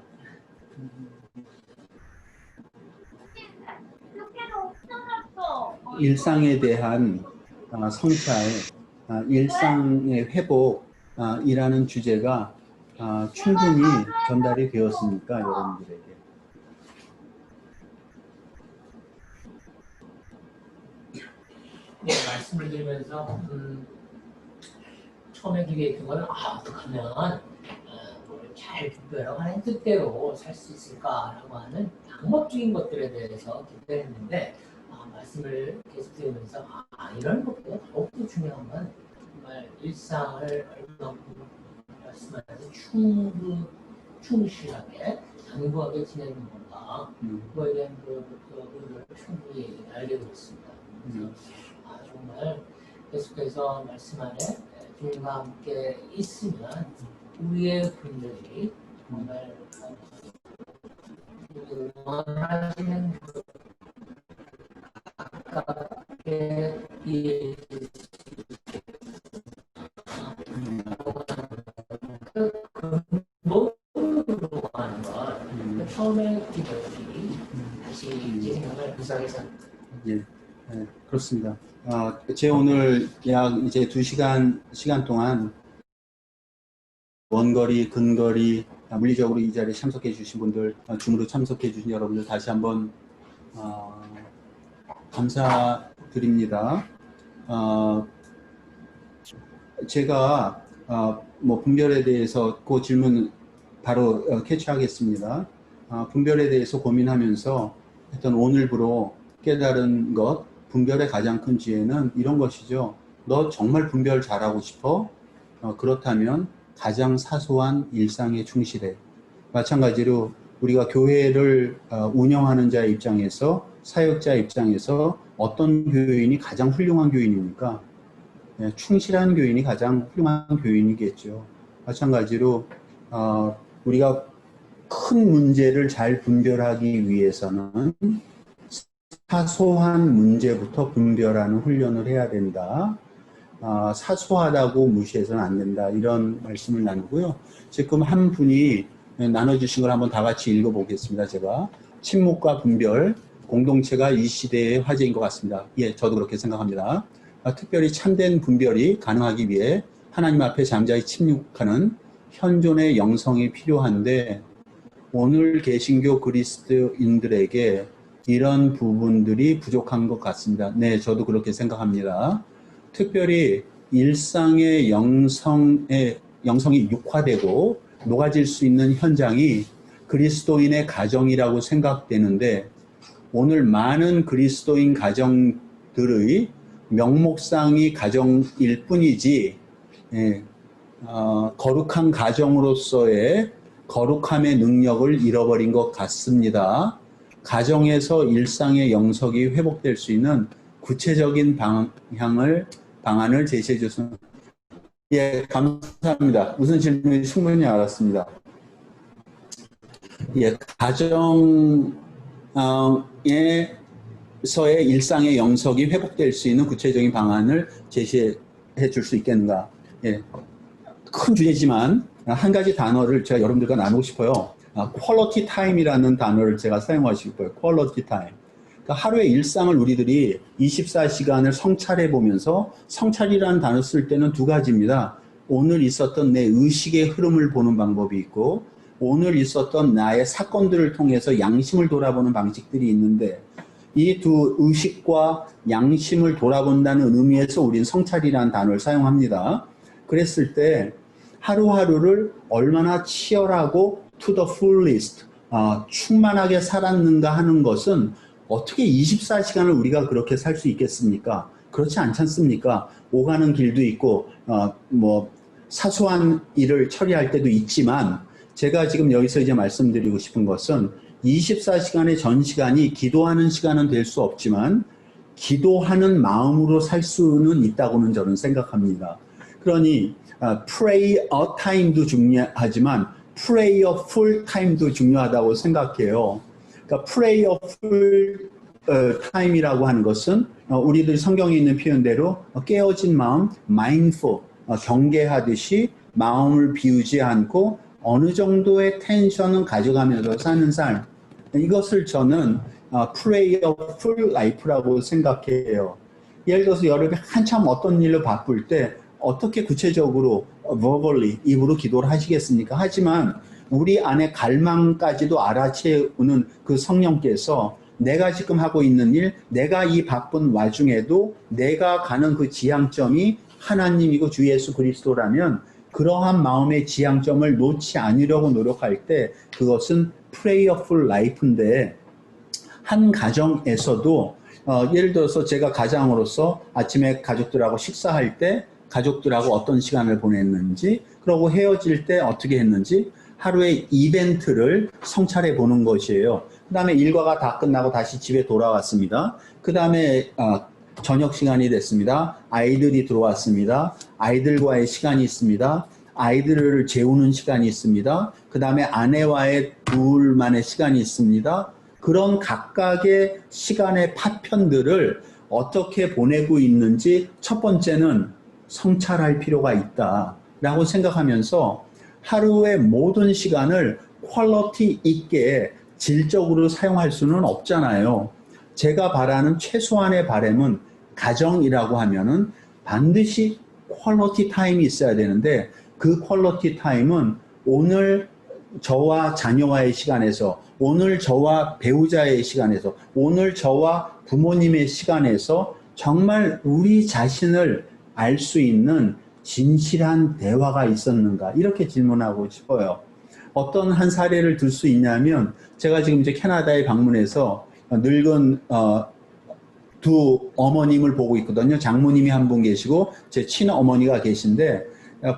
일상에 대한 성찰, 일상의 회복이라는 주제가 충분히 전달이 되었습니까? 여러분들에게. 네, 말씀을 드리면서 처음에 기대했던 건 어떡하면 잘 여러분의 뜻대로 살 수 있을까라고 하는 방법적인 것들에 대해서 기대를 했는데 말씀을 계속 들으면서 이런 것보다 더욱더 중요한 건 정말 일상을 얼마만큼 말씀하셔서 충실하게 당부하게 지내는 건가 그거에 대한 그 부분을 충분히 알게 되었습니다. 그래서 정말 계속해서 말씀 안에 주님과 함께 있으면 우리의 분들이 정말 원하시는 가깝게 이해해 그 근본으로 하는 것 처음에 기도했기 다시 제 생각을 구상해서 예, 예, 그렇습니다. 제 오늘 약 이제 2시간 동안 원거리, 근거리, 물리적으로 이 자리에 참석해 주신 분들, 줌으로 참석해 주신 여러분들 다시 한번 감사드립니다. 제가 뭐 분별에 대해서 그 질문 바로 캐치하겠습니다. 분별에 대해서 고민하면서 일단 오늘부로 깨달은 것, 분별의 가장 큰 지혜는 이런 것이죠. 너 정말 분별 잘하고 싶어? 그렇다면 가장 사소한 일상에 충실해. 마찬가지로 우리가 교회를 운영하는 자의 입장에서, 사역자 입장에서 어떤 교인이 가장 훌륭한 교인입니까? 충실한 교인이 가장 훌륭한 교인이겠죠. 마찬가지로 우리가 큰 문제를 잘 분별하기 위해서는 사소한 문제부터 분별하는 훈련을 해야 된다. 사소하다고 무시해서는 안 된다. 이런 말씀을 나누고요. 지금 한 분이 나눠주신 걸 한번 다 같이 읽어보겠습니다. 제가 침묵과 분별, 공동체가 이 시대의 화제인 것 같습니다. 예, 저도 그렇게 생각합니다. 특별히 참된 분별이 가능하기 위해 하나님 앞에 잠자히 침묵하는 현존의 영성이 필요한데 오늘 개신교 그리스도인들에게 이런 부분들이 부족한 것 같습니다. 네, 저도 그렇게 생각합니다. 특별히 일상의 영성이 육화되고 녹아질 수 있는 현장이 그리스도인의 가정이라고 생각되는데 오늘 많은 그리스도인 가정들의 명목상이 가정일 뿐이지 거룩한 가정으로서의 거룩함의 능력을 잃어버린 것 같습니다. 가정에서 일상의 영성이 회복될 수 있는 구체적인 방안을 제시해 주셨습니다. 예, 감사합니다. 무슨 질문인지 충분히 알았습니다. 예, 가정에서의 일상의 영성이 회복될 수 있는 구체적인 방안을 제시해 줄 수 있겠는가? 예, 큰 주제지만 한 가지 단어를 제가 여러분들과 나누고 싶어요. 퀄리티 타임이라는 단어를 제가 사용하고 싶어요. 퀄리티 타임. 그러니까 하루의 일상을 우리들이 24시간을 성찰해 보면서 성찰이라는 단어 쓸 때는 두 가지입니다. 오늘 있었던 내 의식의 흐름을 보는 방법이 있고 오늘 있었던 나의 사건들을 통해서 양심을 돌아보는 방식들이 있는데 이 두 의식과 양심을 돌아본다는 의미에서 우리는 성찰이라는 단어를 사용합니다. 그랬을 때 하루하루를 얼마나 치열하고 to the fullest, 충만하게 살았는가 하는 것은 어떻게 24시간을 우리가 그렇게 살 수 있겠습니까? 그렇지 않지 않습니까? 오가는 길도 있고 사소한 일을 처리할 때도 있지만 제가 지금 여기서 이제 말씀드리고 싶은 것은 24시간의 전 시간이 기도하는 시간은 될 수 없지만 기도하는 마음으로 살 수는 있다고는 저는 생각합니다. 그러니 pray a time도 중요하지만 pray a full time도 중요하다고 생각해요. 그러니까 pray a full time이라고 하는 것은 우리들이 성경에 있는 표현대로 깨어진 마음, mindful, 경계하듯이 마음을 비우지 않고 어느 정도의 텐션은 가져가면서 사는 삶. 이것을 저는 pray a full life라고 생각해요. 예를 들어서 여러분이 한참 어떤 일로 바쁠 때 어떻게 구체적으로 verbally 입으로 기도를 하시겠습니까? 하지만 우리 안에 갈망까지도 알아채우는 그 성령께서 내가 지금 하고 있는 일, 내가 이 바쁜 와중에도 내가 가는 그 지향점이 하나님이고 주 예수 그리스도라면 그러한 마음의 지향점을 놓지 않으려고 노력할 때 그것은 prayerful life인데 한 가정에서도 예를 들어서 제가 가장으로서 아침에 가족들하고 식사할 때 가족들하고 어떤 시간을 보냈는지 그러고 헤어질 때 어떻게 했는지 하루의 이벤트를 성찰해 보는 것이에요. 그 다음에 일과가 다 끝나고 다시 집에 돌아왔습니다. 그 다음에 저녁 시간이 됐습니다. 아이들이 들어왔습니다. 아이들과의 시간이 있습니다. 아이들을 재우는 시간이 있습니다. 그 다음에 아내와의 둘만의 시간이 있습니다. 그런 각각의 시간의 파편들을 어떻게 보내고 있는지 첫 번째는 성찰할 필요가 있다라고 생각하면서 하루의 모든 시간을 퀄리티 있게 질적으로 사용할 수는 없잖아요. 제가 바라는 최소한의 바람은 가정이라고 하면은 반드시 퀄리티 타임이 있어야 되는데 그 퀄리티 타임은 오늘 저와 자녀와의 시간에서, 오늘 저와 배우자의 시간에서, 오늘 저와 부모님의 시간에서 정말 우리 자신을 알 수 있는 진실한 대화가 있었는가, 이렇게 질문하고 싶어요. 어떤 한 사례를 들 수 있냐면, 제가 지금 이제 캐나다에 방문해서 늙은 두 어머님을 보고 있거든요. 장모님이 한 분 계시고 제 친어머니가 계신데,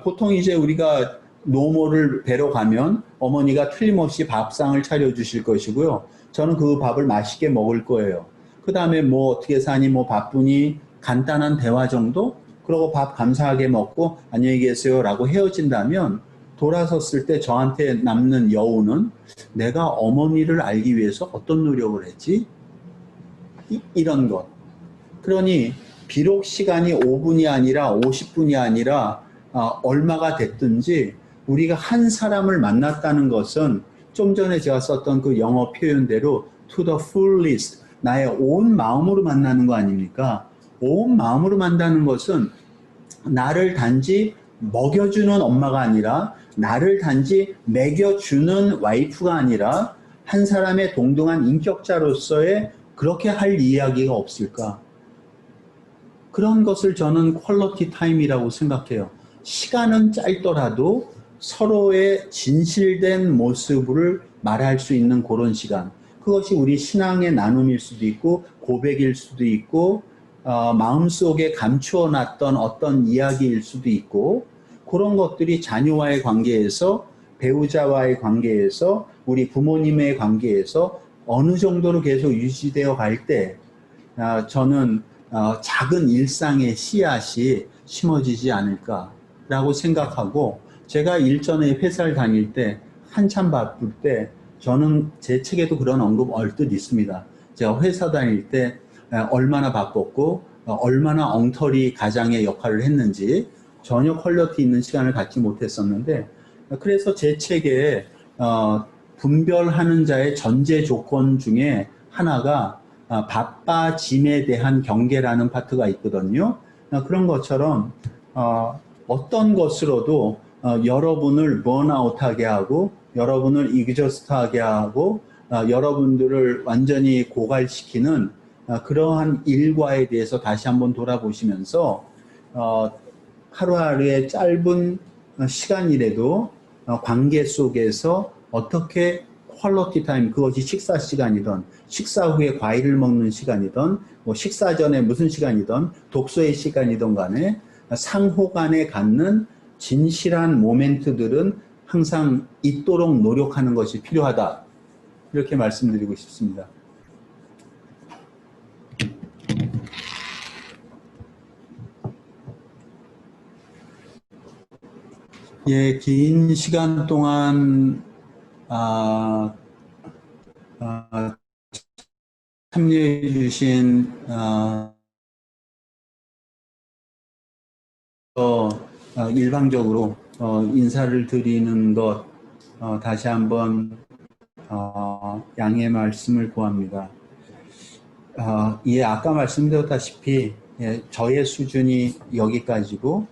보통 이제 우리가 노모를 뵈러 가면 어머니가 틀림없이 밥상을 차려주실 것이고요. 저는 그 밥을 맛있게 먹을 거예요. 그 다음에 뭐 어떻게 사니, 뭐 바쁘니, 간단한 대화 정도? 그러고 밥 감사하게 먹고 안녕히 계세요 라고 헤어진다면, 돌아섰을 때 저한테 남는 여운은 내가 어머니를 알기 위해서 어떤 노력을 했지? 이런 것. 그러니 비록 시간이 5분이 아니라 50분이 아니라 얼마가 됐든지 우리가 한 사람을 만났다는 것은 좀 전에 제가 썼던 그 영어 표현대로 to the fullest, 나의 온 마음으로 만나는 거 아닙니까? 온 마음으로 만나는 것은 나를 단지 먹여주는 엄마가 아니라, 나를 단지 먹여주는 와이프가 아니라 한 사람의 동등한 인격자로서의 그렇게 할 이야기가 없을까? 그런 것을 저는 퀄리티 타임이라고 생각해요. 시간은 짧더라도 서로의 진실된 모습을 말할 수 있는 그런 시간. 그것이 우리 신앙의 나눔일 수도 있고 고백일 수도 있고 마음속에 감추어 놨던 어떤 이야기일 수도 있고, 그런 것들이 자녀와의 관계에서, 배우자와의 관계에서, 우리 부모님의 관계에서 어느 정도로 계속 유지되어 갈 때 저는 작은 일상의 씨앗이 심어지지 않을까라고 생각하고, 제가 일전에 회사를 다닐 때 한참 바쁠 때 저는 제 책에도 그런 언급 얼뜻 있습니다. 제가 회사 다닐 때 얼마나 바빴고 얼마나 엉터리 가장의 역할을 했는지 전혀 퀄리티 있는 시간을 갖지 못했었는데, 그래서 제 책에 분별하는 자의 전제 조건 중에 하나가 바빠짐에 대한 경계라는 파트가 있거든요. 그런 것처럼 어떤 것으로도 여러분을 번아웃하게 하고 여러분을 이그저스트하게 하고 여러분들을 완전히 고갈시키는 그러한 일과에 대해서 다시 한번 돌아보시면서 하루하루의 짧은 시간이라도 관계 속에서 어떻게 퀄리티 타임, 그것이 식사 시간이든 식사 후에 과일을 먹는 시간이든 뭐 식사 전에 무슨 시간이든 독서의 시간이든 간에 상호 간에 갖는 진실한 모멘트들은 항상 있도록 노력하는 것이 필요하다, 이렇게 말씀드리고 싶습니다. 예, 긴 시간 동안 참여해 주신 일방적으로 인사를 드리는 것 다시 한번 양해 말씀을 구합니다. 예, 아까 말씀드렸다시피 저의 수준이 여기까지고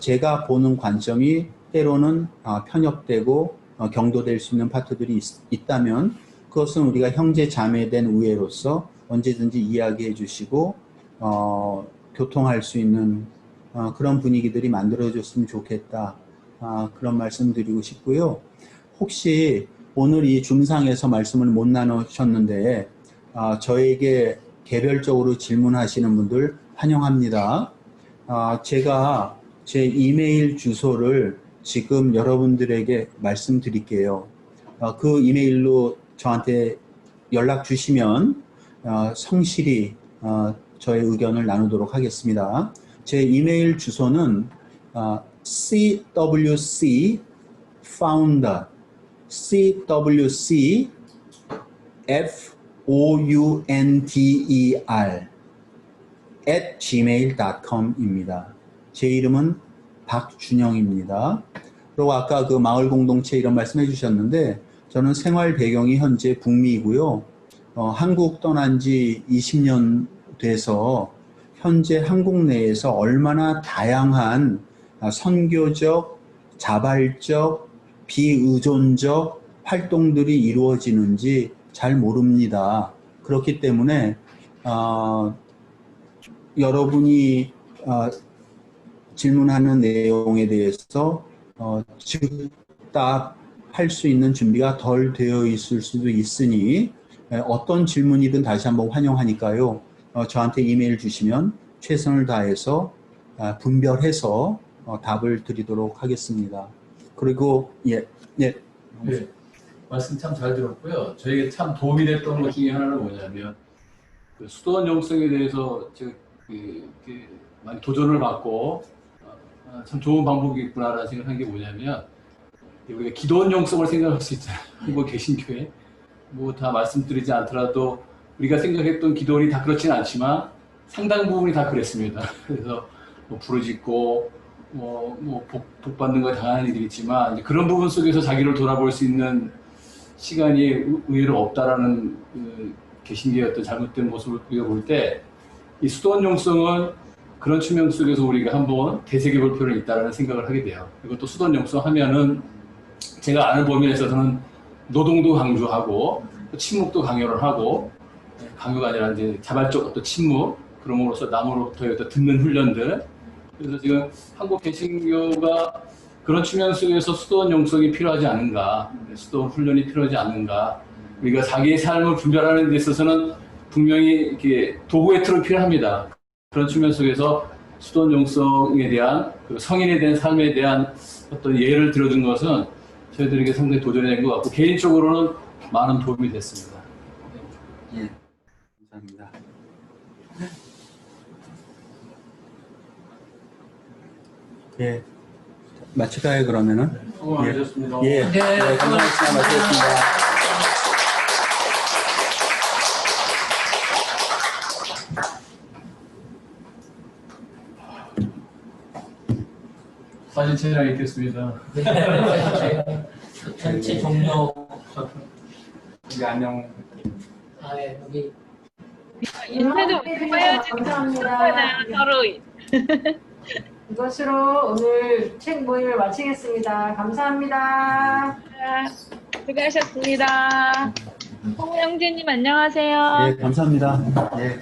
제가 보는 관점이 때로는 편협되고 경도될 수 있는 파트들이 있다면 그것은 우리가 형제 자매된 우애로서 언제든지 이야기해 주시고 교통할 수 있는 그런 분위기들이 만들어졌으면 좋겠다, 그런 말씀 드리고 싶고요. 혹시 오늘 이 줌상에서 말씀을 못 나누셨는데 저에게 개별적으로 질문하시는 분들 환영합니다. 제가 제 이메일 주소를 지금 여러분들에게 말씀드릴게요. 그 이메일로 저한테 연락 주시면 성실히 저의 의견을 나누도록 하겠습니다. 제 이메일 주소는 CWC founder CWC FOUNDER @gmail.com입니다. 제 이름은 박준영입니다. 그리고 아까 그 마을 공동체 이런 말씀해 주셨는데 저는 생활 배경이 현재 북미이고요. 한국 떠난 지 20년 돼서 현재 한국 내에서 얼마나 다양한 선교적, 자발적, 비의존적 활동들이 이루어지는지 잘 모릅니다. 그렇기 때문에 여러분이 질문하는 내용에 대해서 즉답할 수 있는 준비가 덜 되어 있을 수도 있으니 어떤 질문이든 다시 한번 환영하니까요. 저한테 이메일 주시면 최선을 다해서 분별해서 답을 드리도록 하겠습니다. 그리고 네, 말씀 참 잘 들었고요. 저에게 참 도움이 됐던 것 중에 하나는 뭐냐면 그 수도원 영성에 대해서 제가 많이 도전을 받고 참 좋은 방법이겠구나라는 생각한 게 뭐냐면 우리가 기도원 영성을 생각할 수 있잖아요. 한국 개신교회 뭐 다 말씀드리지 않더라도 우리가 생각했던 기도원이 다 그렇지는 않지만 상당 부분이 다 그랬습니다. 그래서 뭐 부르짖고 복 받는 거에 당하는 일이 있지만 이제 그런 부분 속에서 자기를 돌아볼 수 있는 시간이 의외로 없다라는 개신교의 어떤 잘못된 모습을 우리가 볼 때 이 수도원 영성은 그런 측면 속에서 우리가 한번 되새겨볼 필요는 있다라는 생각을 하게 돼요. 그리고 또 수도원 영성 하면은 제가 아는 범위에 있어서는 노동도 강조하고 또 침묵도 강요를 하고 강요가 아니라 이제 자발적 어떤 침묵 그럼으로써 남으로부터 듣는 훈련들. 그래서 지금 한국 개신교가 그런 측면 속에서 수도원 영성이 필요하지 않은가, 수도원 훈련이 필요하지 않는가. 우리가 자기의 삶을 분별하는 데 있어서는 분명히 이렇게 도구의 틀은 필요합니다. 그런 측면 속에서 수도원 영성에 대한 성인에 대한 삶에 대한 어떤 예를 들어준 것은 저희들에게 상당히 도전이 된 것 같고 개인적으로는 많은 도움이 됐습니다. 예, 감사합니다. 예, 마칠까요 그러면은? 수고 많으셨습니다. 예, 감사합니다. 마치겠습니다. 사진 촬영 있겠습니다. 전체 종료. 우리 안녕. 여기 인쇄도 해야지. 감사합니다. 서로. 이것으로 오늘 책 모임을 마치겠습니다. 감사합니다. 수고하셨습니다. 홍영재님 안녕하세요. 예, 감사합니다. 예.